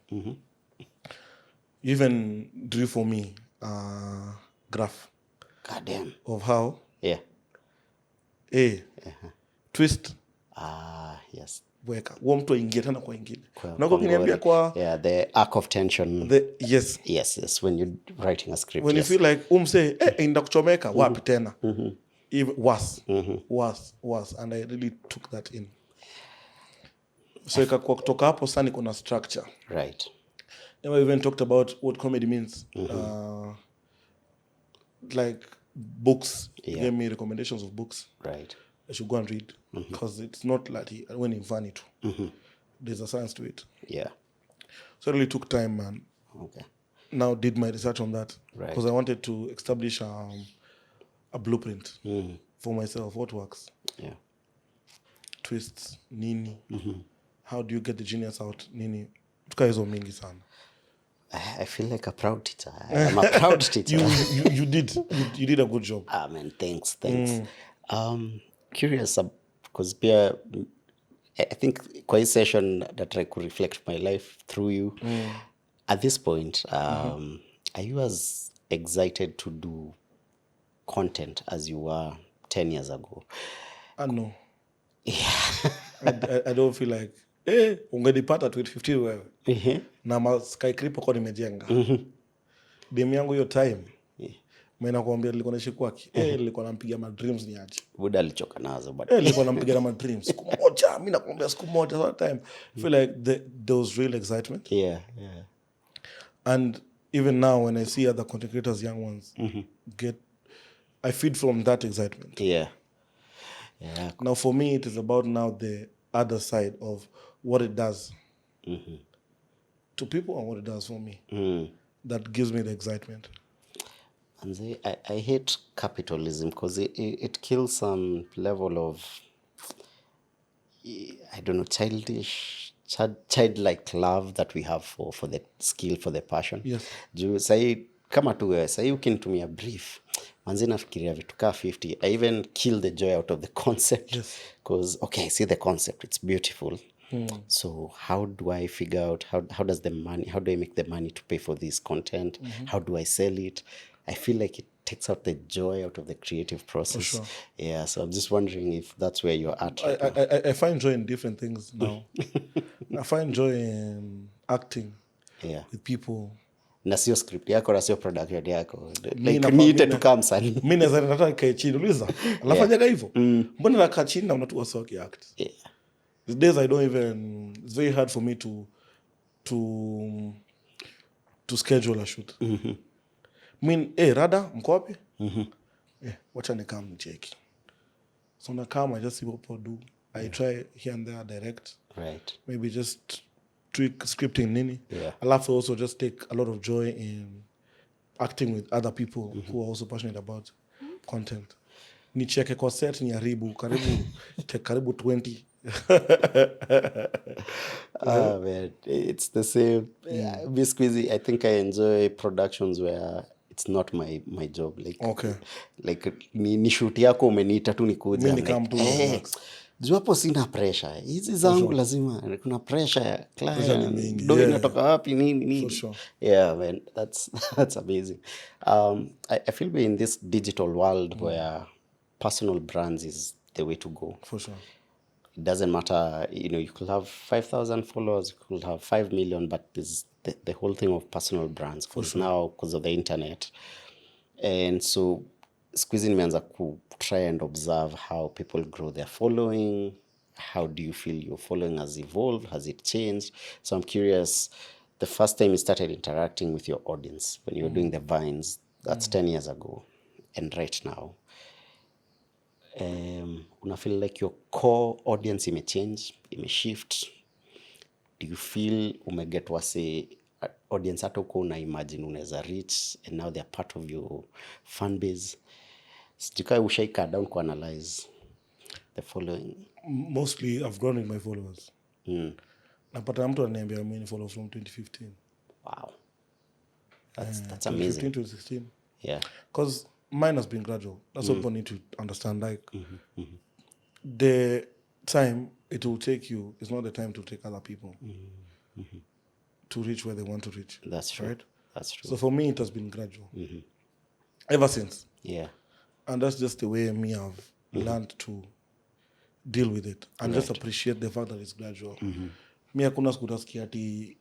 You even drew for me a graph. Goddamn. Of how twist. Twist. Yes. weka huo mtu aingie tena kwa ingine Kwa na ukiniambia kwa yeah, the arc of tension. yes Yes, when you're writing a script. when Yes. you feel like umse inda kuchomeka wapi tena even worse and I really took that in so ikakuwa kutoka hapo sasa niko na structure. Right. Never even talked about what comedy means. Like books, Yeah. gave me recommendations of books. Right. I should go and read because it's not like when in funny too. There's a science to it. Yeah. So I really took time and Okay. now did my research on that Right. because I wanted to establish a blueprint for myself. What works? Yeah. Twists, nini. How do you get the genius out? Nini. Tuka hizo mingi sana. I feel like a proud teacher. I'm a proud teacher. you did a good job. Man, thanks. Curious because I think kwa hii session that I could reflect my life through you. At this point, are you as excited to do content as you were 10 years ago? No. I don't feel like ungenipata 2015 wewe na maskykripo kwa nimejenga demu yangu hiyo time mimi nakwambia nilikuwa naishi kwake nilikuwa nampiga ma dreams ni aje Buda alichoka nazo but nilikuwa nampiga na ma dreams siku moja mimi nakwambia siku moja that time I feel like there was real excitement. Yeah. And even now when I see other content creators, young ones I feed from that excitement. Yeah. Now for me it is about now the other side of what it does to people and what it does for me. That gives me the excitement. And I hate capitalism because it kills some level of, I don't know, childlike love that we have for the skill, for the passion. Yes. Juu sahi kama tu wewe sahi ukinitumia brief manzi nafikiria vitu kaa 50. I even kill the joy out of the concept because okay, I see the concept, it's beautiful. So how do I figure out how do I make the money to pay for this content? How do I sell it? I feel like it takes out the joy out of the creative process. For sure. Yeah, so I'm just wondering if that's where you're at. I find joy in different things now. I find joy in acting with people. Na sio script yako na sio production yako. Like niite tu kama msanii. Mimi naweza nataka kae chini uliza. Alafanyaga hivyo. Mbona nakaa chini na unatu wasi act? Yeah. These days I don't even, it's very hard for me to schedule a shoot. Rada mko wapi? Wacha nikam nicheki. So na kama I just see what people do. I try here and there direct. Right. Maybe just tweak scripting nini. Yeah. I'll have to also just take a lot of joy in acting with other people who are also passionate about content. Nicheke kwa set ni karibu 20. Man, it's the same. Basically, I think I enjoy productions where it's not my job. Like ni shoot yako umeniita tu nikuja. Mimi nikam tu relax. Juu hapo sina pressure. Hizi zangu lazima kuna pressure ya client. Ndio inatoka wapi nini. For sure. Yeah, man, that's amazing. I feel we're in this digital world where personal brands is the way to go. For sure. It doesn't matter, you could have 5,000 followers, you could have 5 million, but there's the whole thing of personal brands because now, because of the internet. And so, squeezing means to try and observe how people grow their following. How do you feel your following has evolved? Has it changed? So I'm curious, the first time you started interacting with your audience, when you were doing the Vines, that's 10 years ago, and right now, una feel like your core audience imechange, imeshift? Do you feel umeget wase audience hata uko una imagine unaweza reach and now they're part of your fan base? Sijukai ushaika down ku analyze the following. Mostly I've grown with my followers. Napata mtu ananiambia mimi ni follow from 2015. Wow. That's amazing. 2015 to 2016. Yeah. Because mine has been gradual. That's what people need to understand. Like, the time it will take you is not the time to take other people to reach where they want to reach. That's true. Right? That's true. So for me, it has been gradual. Ever since. Yeah. And that's just the way me I've learned to deal with it and just appreciate the fact that it's gradual. Mi hakuna siku utasikia ati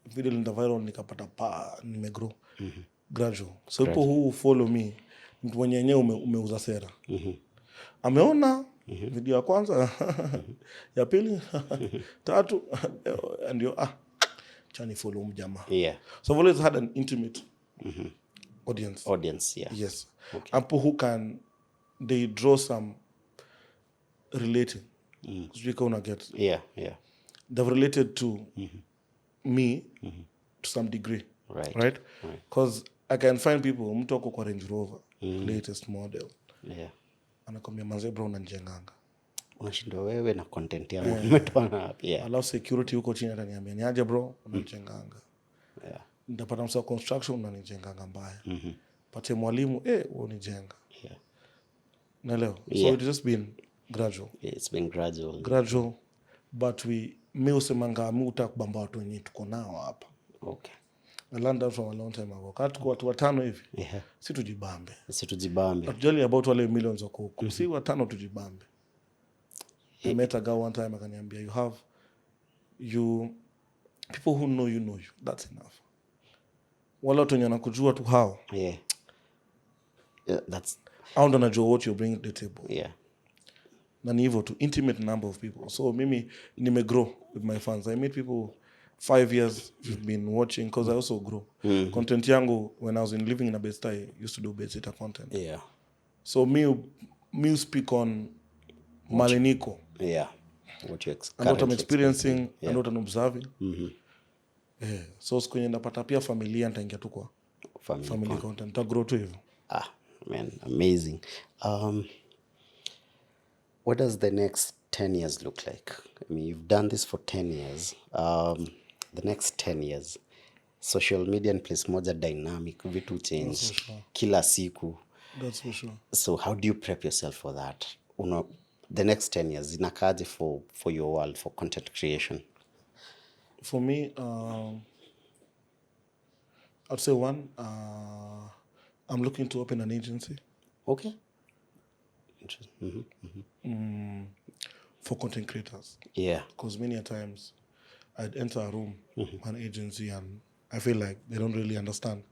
video linda viral nikapata nimegrow. Gradual. So people who follow me, mtu mwenye yenyewe umeuza sera. Ameona video ya kwanza, ya pili, tatu, and you chani follow mjama. Yeah. So I've always had an intimate audience. Audience, yeah. Yes. Okay. And people who they draw some relating. Get. Yeah, yeah. They've related to me to some degree. Right? Because I can find people, mtu wako kwa Range Rover, latest model. Yeah. Anakwambia manze bro unanijenganga. Unashindwa wewe na content yangu umetoa wapi? Yeah. Allow security huko chini ataniambia ni aje bro unanijenganga. Yeah. Nitapata msa construction unanijenganga mbaya. Pate mwalimu unijenga. Yeah. Naelewa. So it's just been gradual. Yeah, it's been gradual. Gradual, but mi usemanga mi utakubamba watu wenye tuko nao hapa. Okay. I learned that from a long time ago. Kati kwa watu watano hivi. Yeah. Si tujibambe. Atujali about wale millions wako huko. Si watano tujibambe. I met a guy one time akaniambia people who know you. That's enough. Wala watu wenye nakujua tu hao. Yeah. Yeah, that's I don't know what you bring to the table. Yeah. Na ni hivyo to intimate number of people. So mimi nimegrow with my fans. I meet people 5 years you've been watching because I also grow. Content yangu when I was living in Abesta, I used to do bedsitter content. Yeah. So me speak on Maleniko. Yeah. And what I'm experiencing and what I'm observing. Yeah. So siku yenye napata pia familia nitaingia tu kwa family content. Nita grow tu hivyo. Man, amazing. What does the next 10 years look like? I mean, you've done this for 10 years. The next 10 years, social media in place moja dynamic, vitu change kila siku. That's for sure. So how do you prep yourself for that? The next 10 years, inakaje for your world, for content creation? For me, I'd say one, I'm looking to open an agency. Okay. Interesting. For content creators. Yeah. Because many a times I'd enter a room, an agency, and I feel like they don't really understand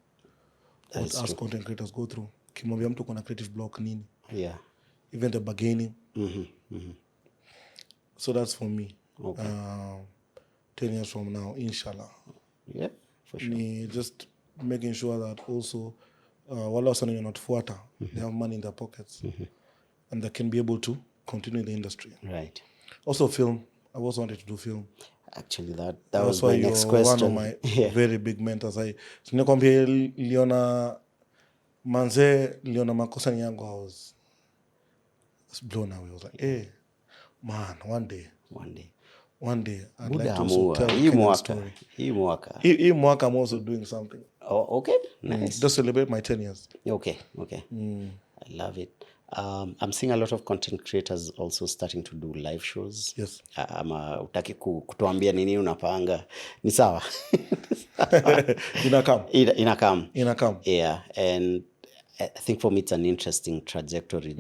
what us content creators go through. Kimwambia mtu kuna creative block nini. Yeah. Even the bargaining. So that's for me. Okay. 10 years from now, inshallah. Yeah, for sure. Just making sure that also wala wasanii wanatufuata, they have money in their pockets and they can be able to continue in the industry. Right. Also film. I've also wanted to do film. Actually, that was my next question. One of my very big mentors. Sinakwambia liona makosa yangu, I was blown away. I was like, hey, man, one day I'd like to also tell a Kenyan story. Hii mwaka I'm also doing something. Oh, okay. Nice. Just celebrate my 10 years. Okay. I love it. I'm seeing a lot of content creators also starting to do live shows. Yes. Ama utaki kutuambia nini unapanga. Ni sawa. Inakam. Yeah. And I think for me it's an interesting trajectory.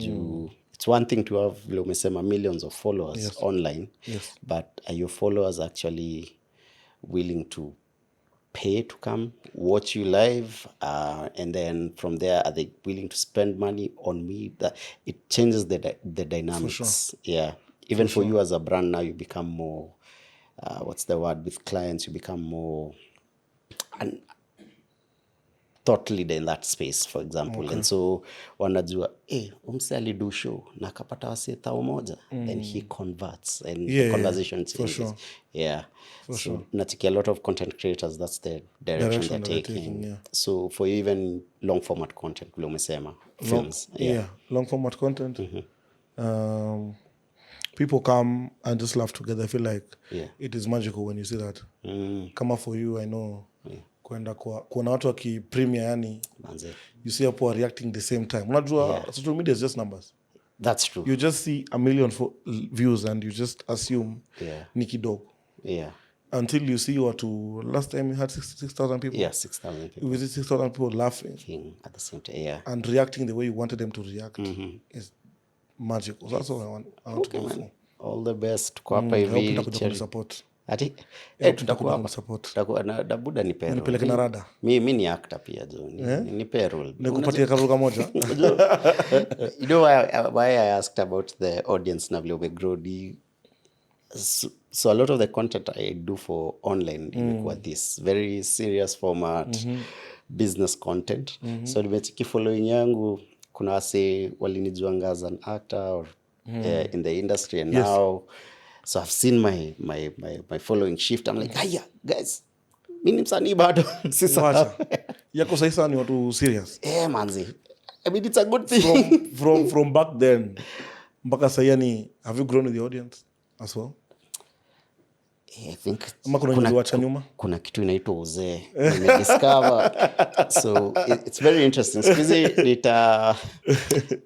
It's one thing to have, vile umesema, millions of followers online. Yes. But are your followers actually willing to pay to come watch you live, and then from there are they willing to spend money on me? That it changes the dynamics. For sure. Yeah, even for you as a brand now, you become more what's the word, with clients you become more thought leader in that space, for example. And so wanajua umse alidu show na kapata wase 1,000 then he converts and the conversation changes. For sure. Yeah. For so sure. Natiki, a lot of content creators, that's the direction they're taking. Yeah. So for you, even long format content, vile umesema, films. Long format content. People come and just laugh together. I feel like it is magical when you see that. Kama for you, I know kwenda kuna watu wakipremia, yani you see people reacting the same time. Unajua social media is just numbers. That's true. You just see 1 million views and you just assume ni kidogo. Yeah. Until you see last time you had 6,000 people. Yeah, 6,000 people. You visit 6,000 people laughing at the same time. Yeah. And reacting the way you wanted them to react is magical. So that's what I want to go for. all the best. Tuko hapa I hope hivi utakuja Cherry. kunisupport. Ati I hope tutakuwa utakuja hapa. kunisupport. Tutakuwa na buda ni payroll. Nipeleke na rada. Mimi ni actor pia jo. Ni payroll. Nikupatie karuka moja. You know why I asked about the audience na vile umegrow so a lot of the content I do for online imekuwa this very serious format business content. So nimechiki following yangu kuna wase walinijuanga as an actor or in the industry and now so I've seen my following shift. I'm like, haya guys, mimi ni msanii bado. Wacha. Yako sasa ni watu serious. Manzi. I mean, it's a good thing. From back then mpaka sasa yani, have you grown with the audience as well? I think Ama kuna niliwacha nyuma. Kuna kitu inaitwa uzee. Nimediscover. So it's very interesting. Sikizi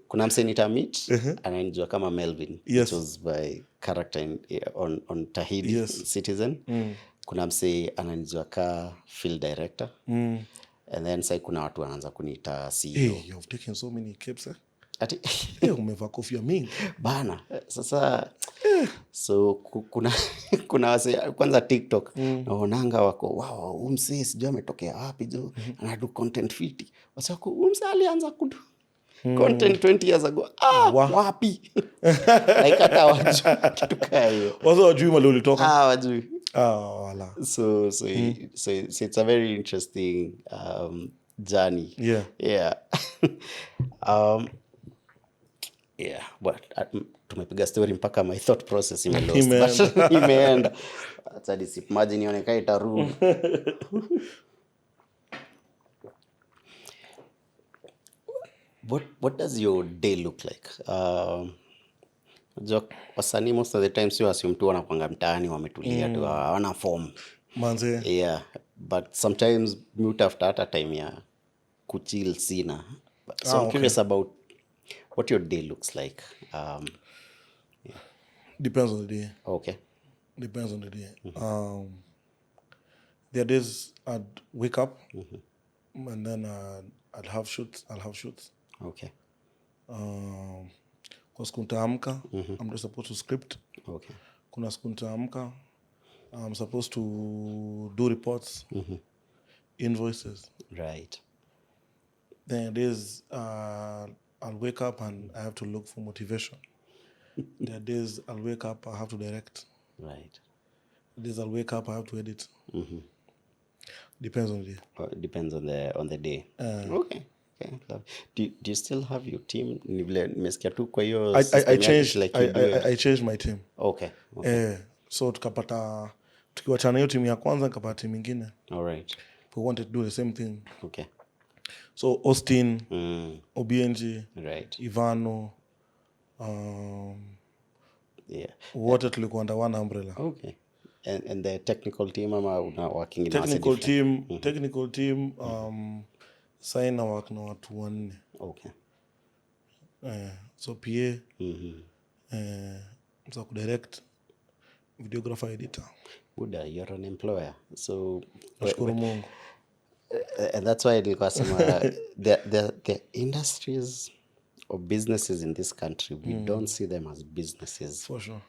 kuna mse nita meet ananijua kama Melvin, which was my character on Tahidi Citizen. Kuna mse ananijua ka field director. And then say kuna watu wanaanza kuniita CEO. Hey, you've taken so many capes. Ati umevaa kofia mingi bana. Sasa so kuna wase kwanza TikTok naonanga wako wow, umse sijui ametokea wapi jo, anadu content fiti. Wase wako umse alianza kudu content 20 years ago. Wapi? Like hata wajui kitu kama hiyo. Wase wajui mali ulitoka. Wajui. Wala. So it's a very interesting journey. Yeah. Yeah, but tumepiga story mpaka my thought process imeenda. Hata imagine nionekane itarudi. What does your day look like? Wasanii most of the time sio assume tu wanakuanga mtaani wametulia tu hawana form. Manze. Yeah, but sometimes mute after hata time ya kuchill sina. So I'm curious about what your day looks like. Depends on the day. Okay. Depends on the day. There are days I'd wake up and then I'll have shoots. Okay. Kwa siku nitaamka, I'm just supposed to script. Okay. Kuna siku nitaamka, I'm supposed to do reports, invoices. Right. Then days I'll wake up and I have to look for motivation. There are days I'll wake up, I have to direct. Right. Days I'll wake up, I have to edit. Depends on the day. Depends on the day. Okay. Do you still have your team? Nimesikia tu kwa hiyo I changed my team. Okay. So tukiwachana hiyo team ya kwanza nikapata team nyingine. All right. We wanted to do the same thing. Okay. So Austin, OBNG, right. Ivano, wote tulikuwa under one umbrella. Okay. And the technical team ama working in technical team sign na work na watu wanne. Okay. So PA, so direct, videographer, editor. Buda, you're an employer. So nashukuru Mungu. And that's why nilikuwa sema the industries or businesses in this country, we don't see them as businesses. For sure.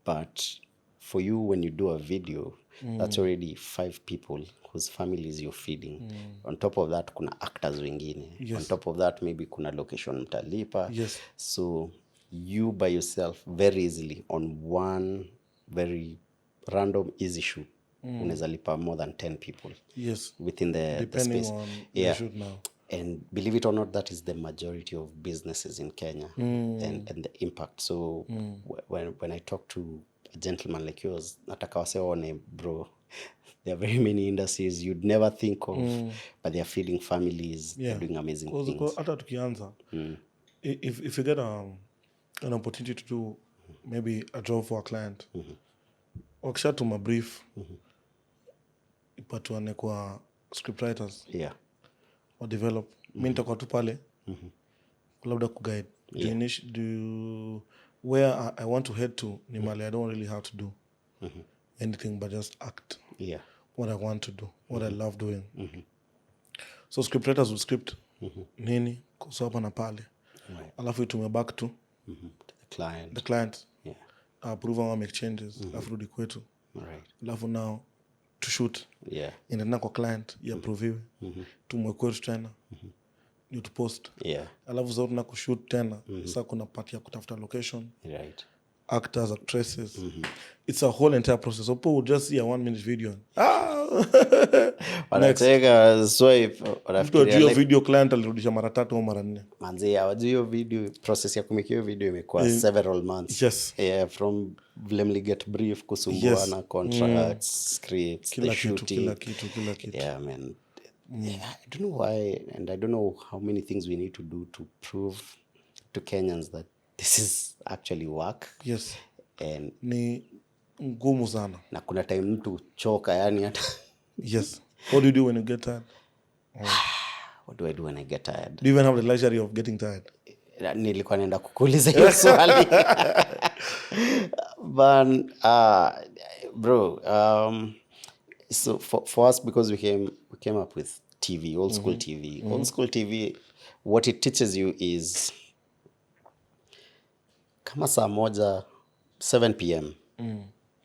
But for you, when you do a video, that's already 5 people whose families you're feeding. On top of that, kuna actors wengine. Yes. On top of that, maybe kuna location mtalipa. Yes. So you by yourself, very easily, on one very random easy shoot, unaweza lipa more than 10 people. Yes. Within the space. On the shoot now. And believe it or not, that is the majority of businesses in Kenya and the impact. So when I talk to a gentleman like yours, nataka waseone, bro, there are very many industries you'd never think of, but they are feeding families, they're doing amazing things. Hata tukianza, if you get an opportunity to do maybe a job for a client, wakishatuma brief, ipatuane kwa scriptwriters. Yeah. Or develop. Mimi nitakuwa tu pale. Labda kuguide. Where I want to head to, ni mali I don't really have to do anything but just act. Yeah. What I want to do, what I love doing. So scriptwriters will script nini kuso hapa na pale. Right. Alafu itume back to the client. The client. Yeah. approve ama make changes alafu rudi kwetu Alright. alafu now to shoot Yeah. inaenda kwa client iapproviwe tumwe kwetu tena ni to post alafu sasa tuna kushoot tena sasa kuna part ya kutafuta location Right. actors, actresses. It's a whole entire process. So people will just see a 1 minute video. Wanateka swipe Mtu ajue video client alirudisha mara 3 au mara 4. manzi hawajui hiyo video process ya kumake hiyo video imekuwa several months. Yes. Yeah, from vile get brief kusumbuana contracts, scripts, Kila the shooting. kila kitu. Yeah, man. Yeah, I don't know why and I don't know how many things we need to do to prove to Kenyans that this is actually work. Yes. And ni ngumu sana. Na kuna time mtu choka yani hata. Yes. What do you do when you get tired? What do I do when I get tired? Do you even have the luxury of getting tired? Nilikuwa naenda kukuuliza hiyo swali. But bro, so for us, because we came up with TV, old school TV. Old school TV, what it teaches you is kama saa moja 7 p.m.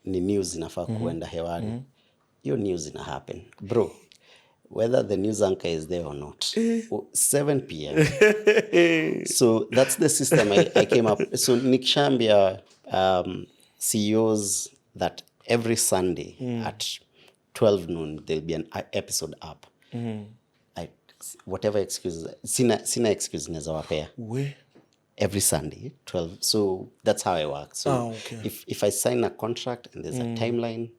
ni news inafaa kuenda hewani. Hiyo news ina happen. Bro, whether the news anchor is there or not. 7 p.m. So that's the system I came up. So Nick Shambia CEOs that every Sunday at 12 noon there'll be an episode up. Whatever excuses, sina excuse naweza wapea. Every Sunday 12. So that's how I work. So okay. if I sign a contract and there's a timeline,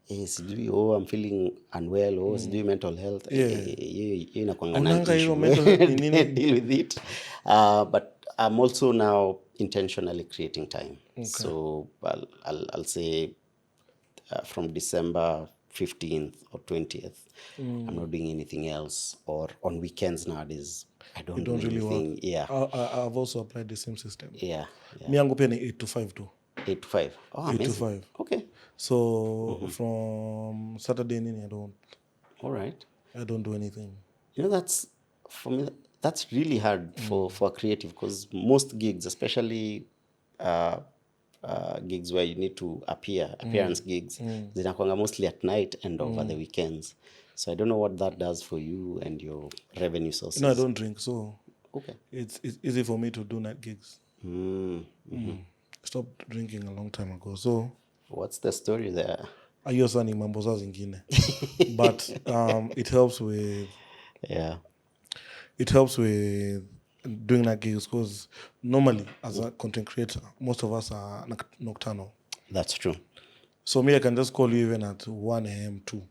I'm feeling unwell, sijui mental health, inakuanga deal with it. But I'm also now intentionally creating time. Okay. So I'll say from December 15th or 20th, I'm not doing anything else. Or on weekends nowadays, I don't do really anything. Work. Yeah. I've also applied the same system. Yeah. Mi yangu pia ni 8 to 5 too. 8 to 5. Oh, 8 amazing. To 5. Okay. So from Saturday nini, All right. I don't do anything. You know, that's for me. That's really hard for a creative, because most gigs, especially gigs where you need to appearance gigs, zinakwanga mostly at night and over the weekends. So I don't know what that does for you and your revenue sources. No, I don't drink, so okay, it's easy for me to do night gigs. Stopped drinking a long time ago. So what's the story there? Ayo sana ni mambo za zingine. But it helps with doing night gigs, because normally as a content creator, most of us are nocturnal. That's true. So me, I can just call you even at 1 a.m. too.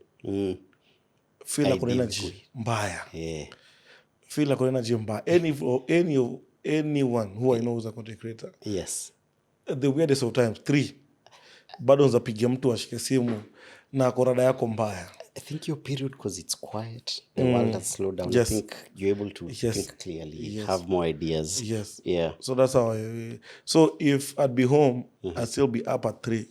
Feel like energy mbaya. Yeah. Feel like energy mbaya. Anyone who I know is a content creator. Yes. The weirdest of times, 3. Bado unzapigia mtu ashike simu na korada yako mbaya. I think your period, because it's quiet, the world has slowed down. Yes. I think you're able to think clearly, have more ideas. Yes. Yeah. So that's how so if I'd be home, I'd still be up at 3.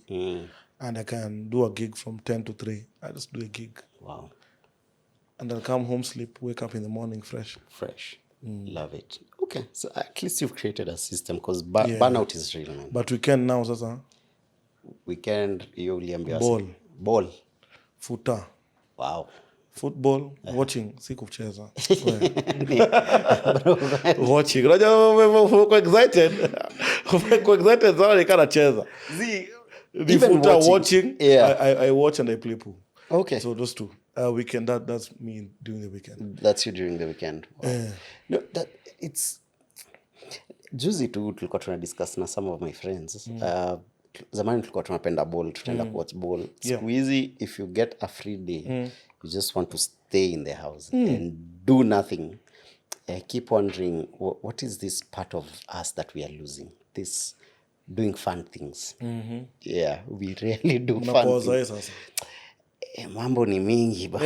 And I can do a gig from 10 to 3. I just do a gig. Wow. And I'll come home, sleep, wake up in the morning fresh. Love it. Okay. So at least you've created a system, because burnout is real, man. But weekend now, sasa. Weekend, you uliambia ball. Futa. Wow. Football, watching, si kucheza. Watching. Uko excited. Uko excited sana nikana cheza. Even watching, I watch and I play pool. Okay. So those two. Weekend, that's me during the weekend. That's you during the weekend. Wow. No, that it's juzi tu tulikuwa tunadiscuss na some of my friends. Zamani tulikuwa tunapenda ball, tutaenda kuwatch ball. Siku hizi, if you get a free day, you just want to stay in the house and do nothing. I keep wondering, what is this part of us that we are losing? This doing fun things. Yeah, we really do fun things. Mambo ni mingi ba.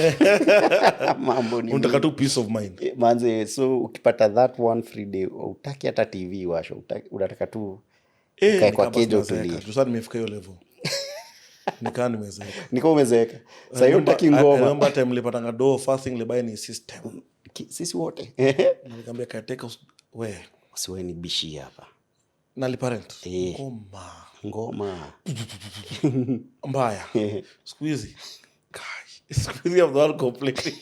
Mambo ni unataka tu peace of mind. Manze, so ukipata that one free day, utaki hata TV washo, unataka tu kae kwa kejo tulie. Sasa nimefika hiyo level. Nikaa nimezeeka. Niko umezeeka. Sasa hiyo utaki ngoma. Naomba time nilipatanga do fasting libai ni system. Sisi wote. Nikamwambia kateka wewe usiwe ni bishi hapa. Na parent. Koma. Ngoma. Mbaya. Squeezy. Squeezy of the one completely.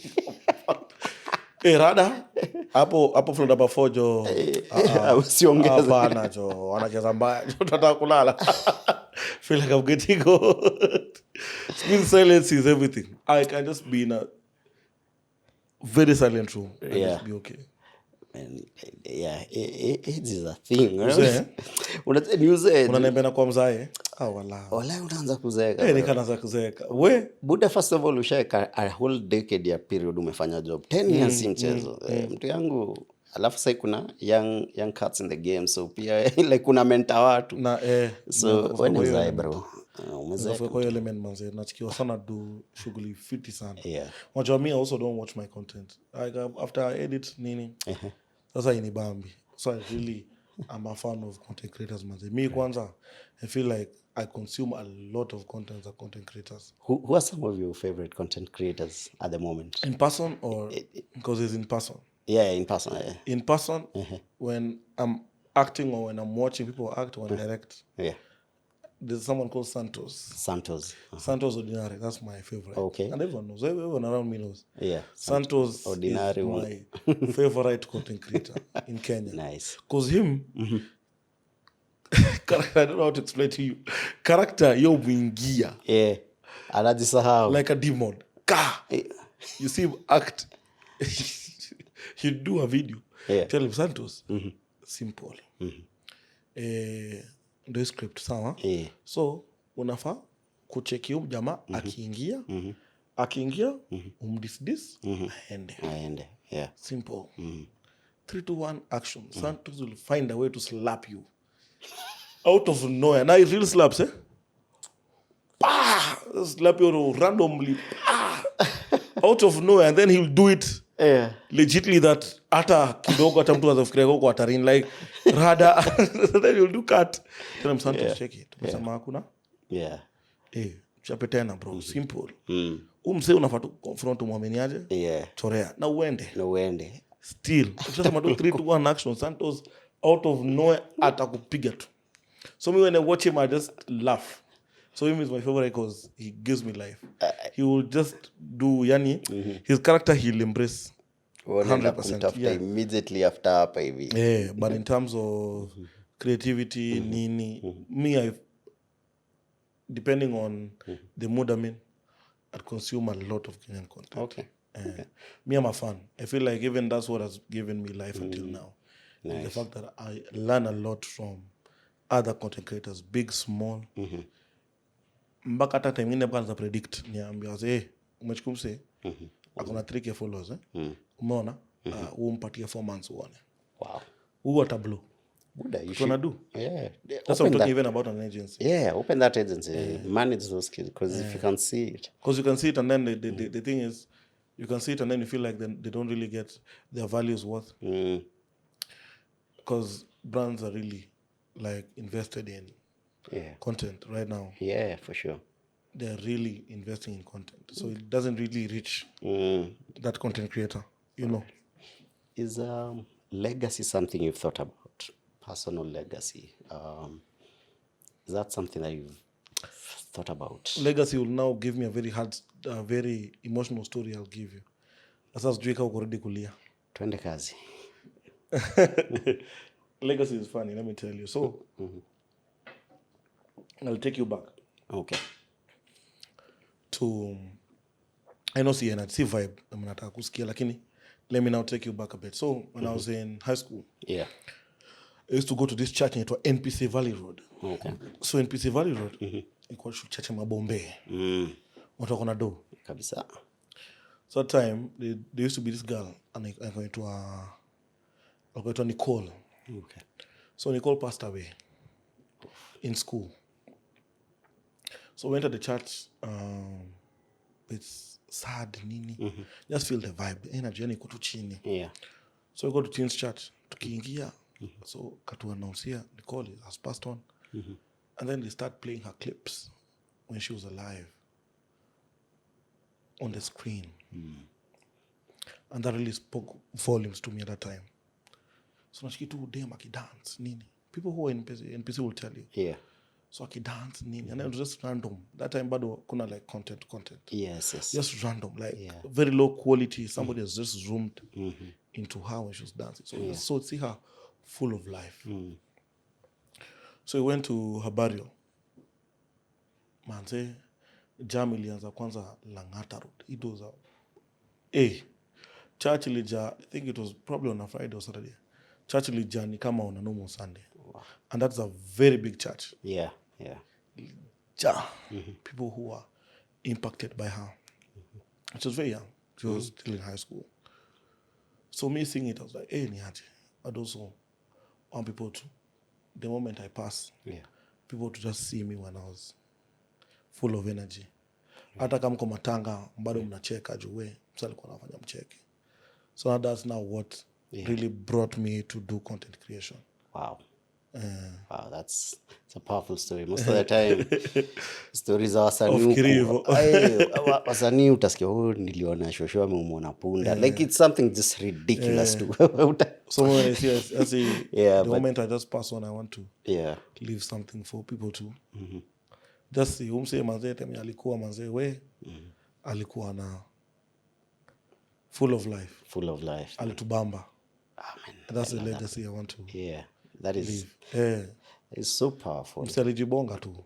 Rada. Hapo from number 4 jo. Usiongeze. Hapana jo. Wanacheza mbaya. Jo tataka kulala. Feel like I'm getting old. Squeezy silence is everything. I can just be in a very silent room and just be okay. And yeah, AIDS is a thing. Uzee? Ni uzee. Unaniambia na kwa mzae? Wala. Wala unaanza kuzeeka. Nikaanza kuzeeka. We? Buda, first of all, ushaeka a whole decade ya period umefanya job. 10 years si mchezo. Mtu yangu, alafu sai kuna young cats in the game. So pia like kuna mentor watu. So when uzae bro? Umezeka kwa hiyo element manze. Nachikiwa sana do shughuli fiti sana. Yeah. Wajua me, I also don't watch my content. Like after I edit nini, sasa inibambi. So I really am a fan of content creators manze. Me kwanza, I feel like I consume a lot of content as content creators. Who are some of your favorite content creators at the moment? In person or because it's in person? Yeah, in person. Yeah. In person, when I'm acting or when I'm watching people act or direct. Yeah. There's someone called Santos. Santos Ordinary. That's my favorite. Okay. And everyone knows. Everyone around me knows. Yeah. Santos Ordinary is my favorite content creator in Kenya. Nice. Because him, character, I don't know how to explain to you. Character, yo wingia. Yeah. Anajisahau. Like a demon. You see him act. You do a video. Yeah. Tell him, Santos. Simple. Ndio script sawa. So unafaa kucheki huyu jamaa akiingia umdisdis aende. Yeah. Simple. 3, 2, 1 action. Santos will find a way to slap you out of nowhere. Now it real slaps, slap you randomly out of nowhere, and then he'll do it legitly that hata kidogo hata mtu azafikiria huko atarin like rada. Then you'll do cut. Tell him Santos, check it. Tumesema hakuna. Yeah. Chape tena bro. Simple. Umse unafaa tu confront muaminiaje? Chorea. Na uende. Still. Ukisema do 3, 2, 1 action, Santos out of nowhere atakupiga tu. So me when I watch him I just laugh. So him is my favorite because he gives me life. He will just do his character he'll embrace 100%. Yeah. Immediately after hapa hivi. Yeah, but in terms of creativity, me depending on the mood I'm in, I consume a lot of Kenyan content. Okay. Me, I'm a fan. I feel like even that's what has given me life until now. Nice. The fact that I learn a lot from other content creators, big, small. Mpaka hata time ingine mpaka naza predict niambia wase umechukumse akona 3k followers umeona umpatie 4 months uone. Wow. Who at a blow. Buda, you Should do. Yeah. That's what I'm talking even about an agency. Yeah, open that agency. Manage those kids because if you can see it. Because you can see it and then the thing is you can see it and then you feel like they don't really get their values worth. Because brands are really like invested in content right now. Yeah, for sure. They're really investing in content. So it doesn't really reach that content creator, Is legacy something you've thought about? Personal legacy. Is that something that you've thought about? Legacy will now give me a very emotional story I'll give you. Sasa sijui kama uko ready kulia. Twende kazi. Legacy is funny, let me tell you. So, I'll take you back. Okay. To, I know see vibe, nataka kusikia, lakini let me now take you back a bit. So, when I was in high school, I used to go to this church inaitwa NPC Valley Road. Okay. So, NPC Valley Road, ilikuwa church ya mabombe. Watu wako na do. Kabisa. So, that time, there used to be this girl, and akaitwa Nicole. Okay. So, Nicole passed away in school. So we entered the church. It's sad, nini. Just feel the vibe. Energy yani kutu chini. Yeah. So we go to Teens Church. Tukiingia. So katu announcea Nicole has passed on. And then they start playing her clips when she was alive on the screen. And that really spoke volumes to me at that time. So nashiki tu dem akidance nini. People who are in NPC will tell you. Yeah. so akidance nini and then just random that time bado kuna like content Yes. just random like very low quality. Somebody has just zoomed into her when she was dancing, so see her full of life. So we went to her burial. Manze jam ilianza kwanza Langata Road. It was church ilija, I think it was probably on a Friday or Saturday. Church ilija ni kama on a normal Sunday. Wow. And that's a very big church. Yeah. People who are impacted by her. She was very young. She was still in high school. So me seeing it, I was like, hey, niaje. I'd also want people to, the moment I pass, people to just see me when I was full of energy. Hata kama kwa matanga, bado mnacheka juwe, msa alikuwa anafanya mcheke. So that's now what really brought me to do content creation. Wow. Wow, it's a powerful story. Most of the time, stories are wasanii utasikia niliona shosho amemuona punda. Like it's something just ridiculous to. So when I see the moment I just pass on, I want to leave something for people to just see. Umse manze temi alikuwa manze we alikuwa na full of life. Alitubamba. Amen. That's the legacy I want to. That is leave. It's so powerful. Mse alijibonga tu.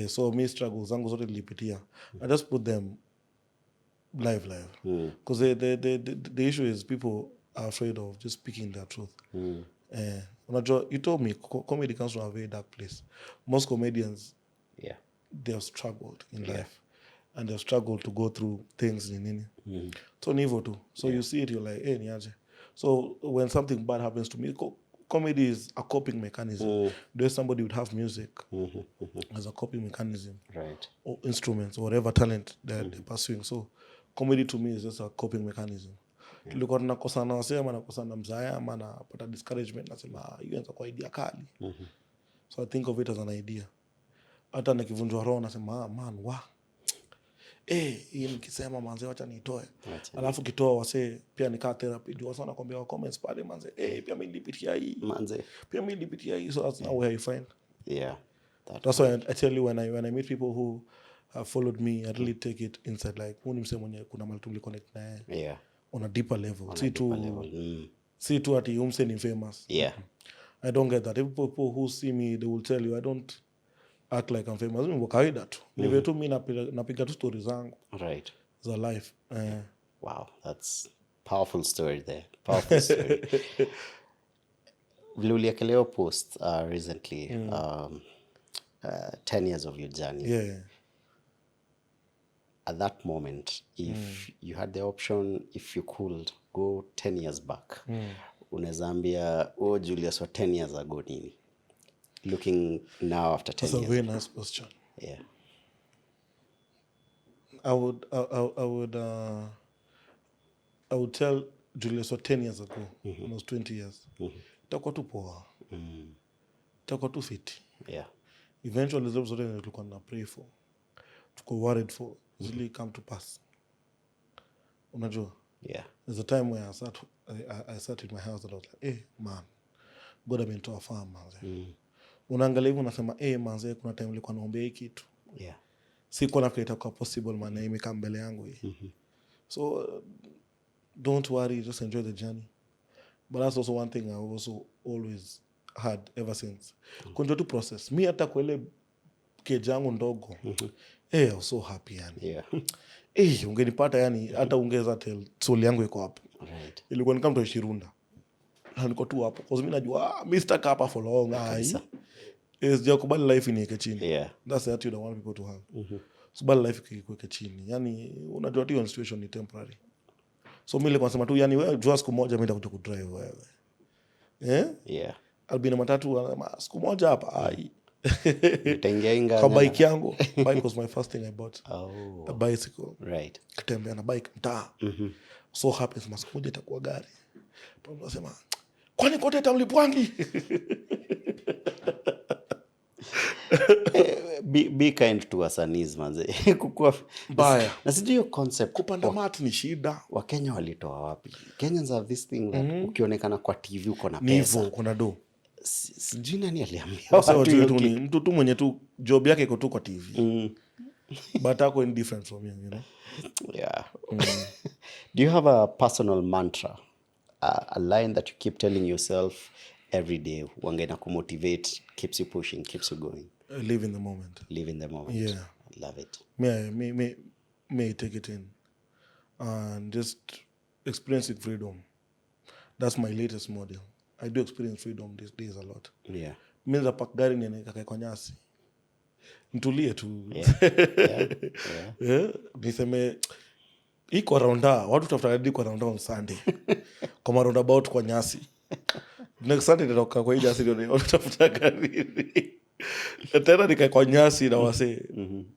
So me struggles zangu zote nilipitia. I just put them live. Because the issue is people are afraid of just speaking their truth. You told me comedy comes from a very dark place. Most comedians, they have struggled in life. And they've struggled to go through things in nini. So nivo too. So you see it, you're like, hey, niaje. So when something bad happens to me, comedy is a coping mechanism. There's somebody would have music as a coping mechanism, right? Or instruments, or whatever talent they're pursuing. So comedy to me is just a coping mechanism. Tulikuwa tunakosana wasema ama nakosana mzaya ama napata discouragement nasema hiyo inaweza kuwa idea kali. So I think of it as an idea. Hata nikivunjwa roho nasema man hii nikisema manze wacha niitoe. Alafu kitoa wase pia nikaa therapy. Ndio wasa wanakuambia wa comments pale manze pia mimi nilipitia hii. Manze pia mimi nilipitia hii, so that's how I find. That's why I tell you when I meet people who have followed me, I really take it inside like huni mse mwenye kuna mali tuliconnect naye. On a deeper level. See to ati umse ni famous. I don't get that. People who see me, they will tell you I don't act like I'm famous. Mimi kawaida tu. Niwe tu mimi napiga tu stories zangu. Right. It's a life. Wow, that's powerful story there. Powerful story. Uliakeleo post recently 10 years of your journey. At that moment, if you had the option, if you could go 10 years back, unaweza Julius wa 10 years ago nini? Looking now after 10 years. That's a very nice question. I would tell Julius 10 years ago, when I was 20 years. Itakuwa tu poa. Itakuwa tu fiti. Eventually those zote nilikuwa na pray for, tuko worried for, really come to pass. Unajua? There's a time where I sat in my house and I was like, hey man, God amenitoa far manze. Unaangalia hivi unasema manze kuna time nilikuwa naombea hiki kitu. Sikuwa nafikiri itakuwa possible maana imekaa mbele yangu hii. So don't worry, just enjoy the journey. But that's also one thing I also always had ever since. Kunjo tu process. Mi hata kwa ile keja yangu ndogo. I was so happy yani. Ungenipata yani hata ungeza tell soul yangu iko hapo. Ilikuwa ni kama mtu Shirunda. Na niko tu hapo. Kwa sababu najua mimi sitaka hapa for long. Is jakubali life ni chini. That's the attitude I want people to have. So bali life iko chini. Yani unajua hiyo situation ni temporary. So mimi nilikuwa nasema tu yani wewe jua siku moja mimi nitakuja kudrive wewe. I'll be na matatu siku moja hapa Utaingia kwa bike yangu. Bike was my first thing I bought. A bicycle. Right. Kutembea na bike mtaa. So happy siku moja itakuwa gari. Pamoja nasema kwani kote tamlipwangi. Be kind to wasanii manze. Kukua mbaya. Na sijui hiyo concept kupanda mat ni shida. Wakenya walitoa wapi? Kenyans have this thing that ukionekana kwa TV uko na pesa. Nivo uko na do. Sijui nani aliambia Wase watu wajue hiyo tu kitu. ni mtu tu mwenye tu job yake iko tu kwa TV. But ako indifferent from you, Yeah. Do you have a personal mantra, a line that you keep telling yourself every day, wange na kumotivate, keeps you pushing, keeps you going? Live in the moment. Live in the moment. Yeah. I love it. May take it in and just experiencing freedom. That's my latest model. I do experience freedom these days a lot. Yeah. Mimi za park gari niende kakae kwa nyasi. Nitulie tu. Niseme iko raunda, watu tafuta hadi kwa raunda on Sunday. Kwa roundabout kwa nyasi. Next Sunday nitoka kwa nyasi ndio watu tafuta gari. Tena nikae kwa nyasi na wase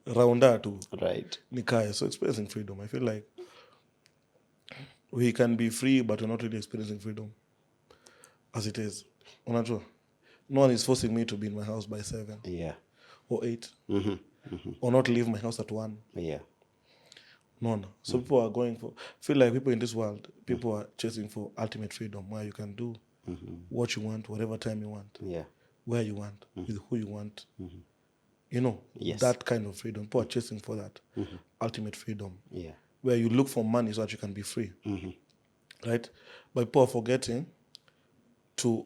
raunda tu. Right. Nikae. So experiencing freedom. I feel like we can be free, but we're not really experiencing freedom as it is. Unajua? No one is forcing me to be in my house by 7 Yeah. or 8 or not leave my house at 1. Yeah. No. So people are going for, feel like people in this world, people are chasing for ultimate freedom where you can do what you want, whatever time you want, Yeah. where you want, with who you want. Yes. That kind of freedom. People are chasing for that ultimate freedom. Yeah. Where you look for money so that you can be free. Right? But people are forgetting to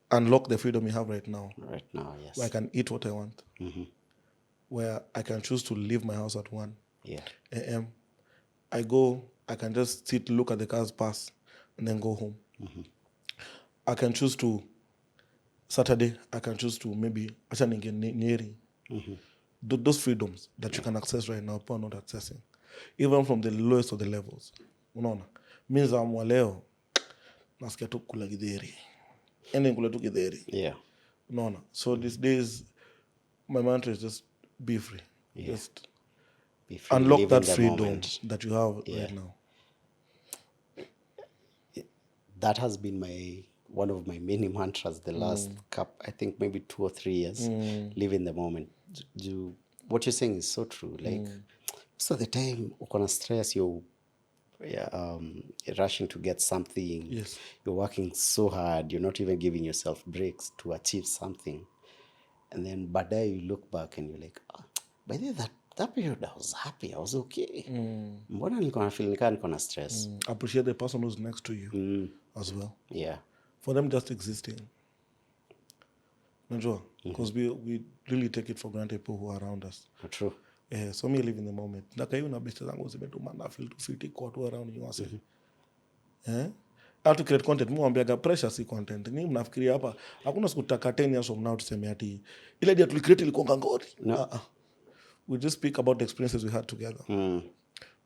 unlock the freedom you have right now. Right now, yes. Where I can eat what I want. Where I can choose to leave my house at 1 a.m. I can just sit, look at the cars pass, and then go home. I can choose to, Saturday, I can choose to maybe, those freedoms that you can access right now, people are not accessing. Even from the lowest of the levels. Unaona? Means amwa leo, nasikia tu kula githeri. Ende kula tu githeri. Yeah. Unaona? So these days, my mantra is just be free. Yeah. Just Be free, unlock live that in the freedom moment. that you have right now. That has been one of my many mantras the last I think maybe 2 or 3 years. Live in the moment. What you're saying is so true. Like, most of the time, uko na stress, you're rushing to get something. Yes. You're working so hard. You're not even giving yourself breaks to achieve something. And then baadaye you look back and you're like, by the way, that period I was happy. I was okay. Mbona nilikuwa na feel nikaa niko na stress? Appreciate the person who's next to you as well. Yeah. For them just existing. Unajua? Because we really take it for granted people who are around us. True. So me live in the moment. Naka hiyo na best zangu zimetuma na feel to fit kwa watu around you wase. How to create content. Mwambiaga pressure si content. Ni mnafikiria hapa hakuna siku tutaka 10 years from now tuseme ati ile idea tulicreate ilikuwa ngori. No. We just speak about the experiences we had together.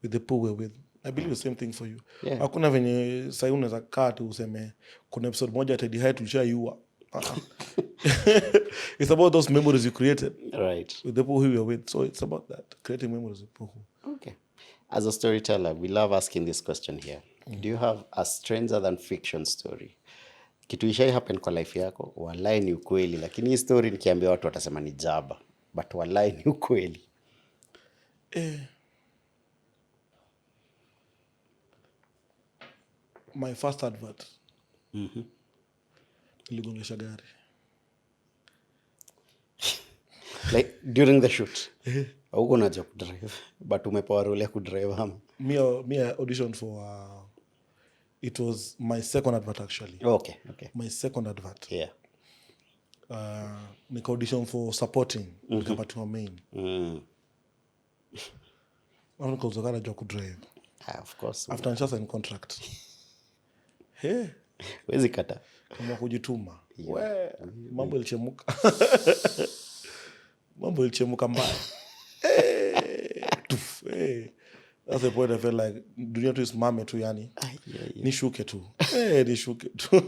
With the people we're with. I believe the same thing for you. Yeah. Hakuna venye sasa unaweza kaa tu useme kuna episode moja Teddy High tulishaiua. It's about those memories you created. Right. With the people who you were with. So it's about that. Creating memories with people who. Okay. As a storyteller, we love asking this question here. Do you have a stranger than fiction story? Kitu ishai happen kwa life yako, walai ni ukweli, lakini hii story nikiambia watu watasema ni jaba, but walai ni ukweli. My first advert. Niligongesha gari. Like during the shoot. Hauko unajua kudrive, but umepewa role ya kudrive hama. Me I auditioned for it was my second advert actually. Okay. My second advert. Yeah. Nika audition for supporting. Nikapatiwa main. Nikauzokana jua kudrive. Of course. After nishasa in contract. Wezi kata. Kama kujituma. Mambo ilichemuka. Mambo ilichemuka mbaya. That's the point I felt like dunia tu isimame tu yani. Nishuke tu. Nishuke tu.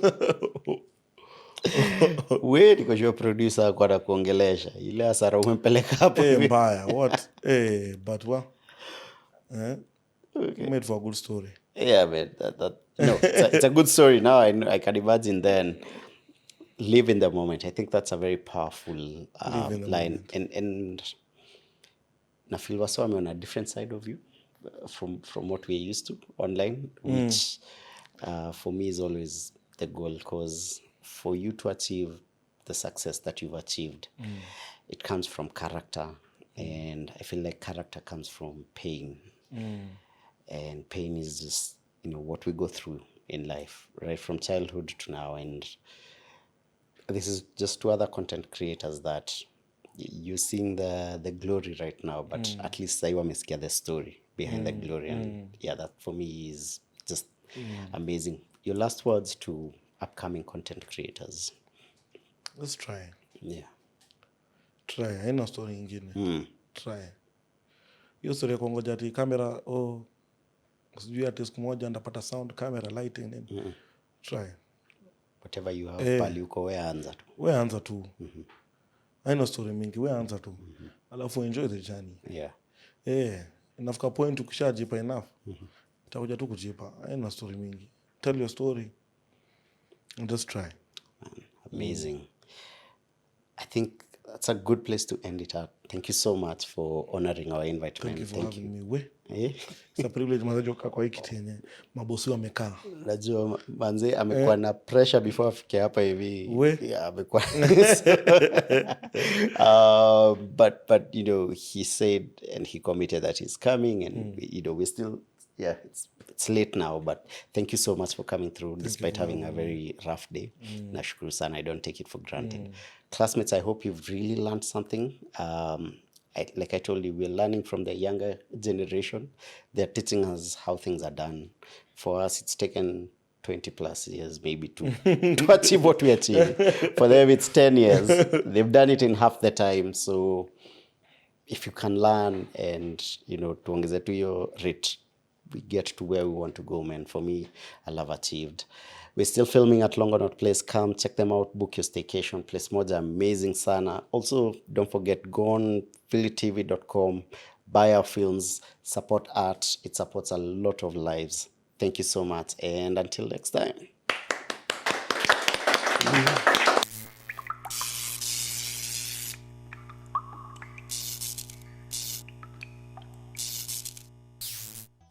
Wewe niko sure producer kwa kuongelesha. Ile hasara umempeleka hapo. Mbaya. What? But what? Made for a good story. Yeah, man. It's a good story. Now I can imagine then live in the moment. I think that's a very powerful line. And na feel wasa I'm on a different side of you from what we're used to online, which for me is always the goal, because for you to achieve the success that you've achieved, it comes from character. And I feel like character comes from pain. And pain is just, what we go through in life, right from childhood to now. And this is just two other content creators that you're seeing the glory right now, but at least sahii wamesikia the story behind the glory. And yeah, that for me is just amazing. Your last words to upcoming content creators? Let's try. Yeah. Try. Haina story ingine. Try. Hiyo story ya kuongoja ati kamera sijui ati siku moja ndapata sound camera lighting nini. Try. Whatever you have pali uko we anza tu. Haina story mingi, we anza tu. Alafu enjoy the journey. Yeah. Inafika point ukishajipa enough. Itakuja tu kujipa. Haina story mingi. Tell your story and just try. Amazing. I think that's a good place to end it up. Thank you so much for honoring our invite. Thank you for having me. It's a privilege mazajoka kwa hiki tenye mabosi wamekaa. Najua manze amekuwa na pressure before afike hapa hivi. Yeah, amekuwa. But he said and he committed that he's coming, and we still, it's late now, but thank you so much for coming through despite having a very rough day. Nashukuru sana, I don't take it for granted. Classmates, I hope you've really learned something. Like I told you, we're learning from the younger generation. They're teaching us how things are done. For us, it's taken 20 plus years maybe to achieve what we achieved. For them, it's 10 years. They've done it in half the time. So if you can learn and, tuongeze to your rate, we get to where we want to go, man. For me, I love achieved. We're still filming at Longonot Place. Come check them out. Book your staycation. Place moja amazing sana. Also, don't forget, go on phillytv.com. Buy our films. Support art. It supports a lot of lives. Thank you so much. And until next time.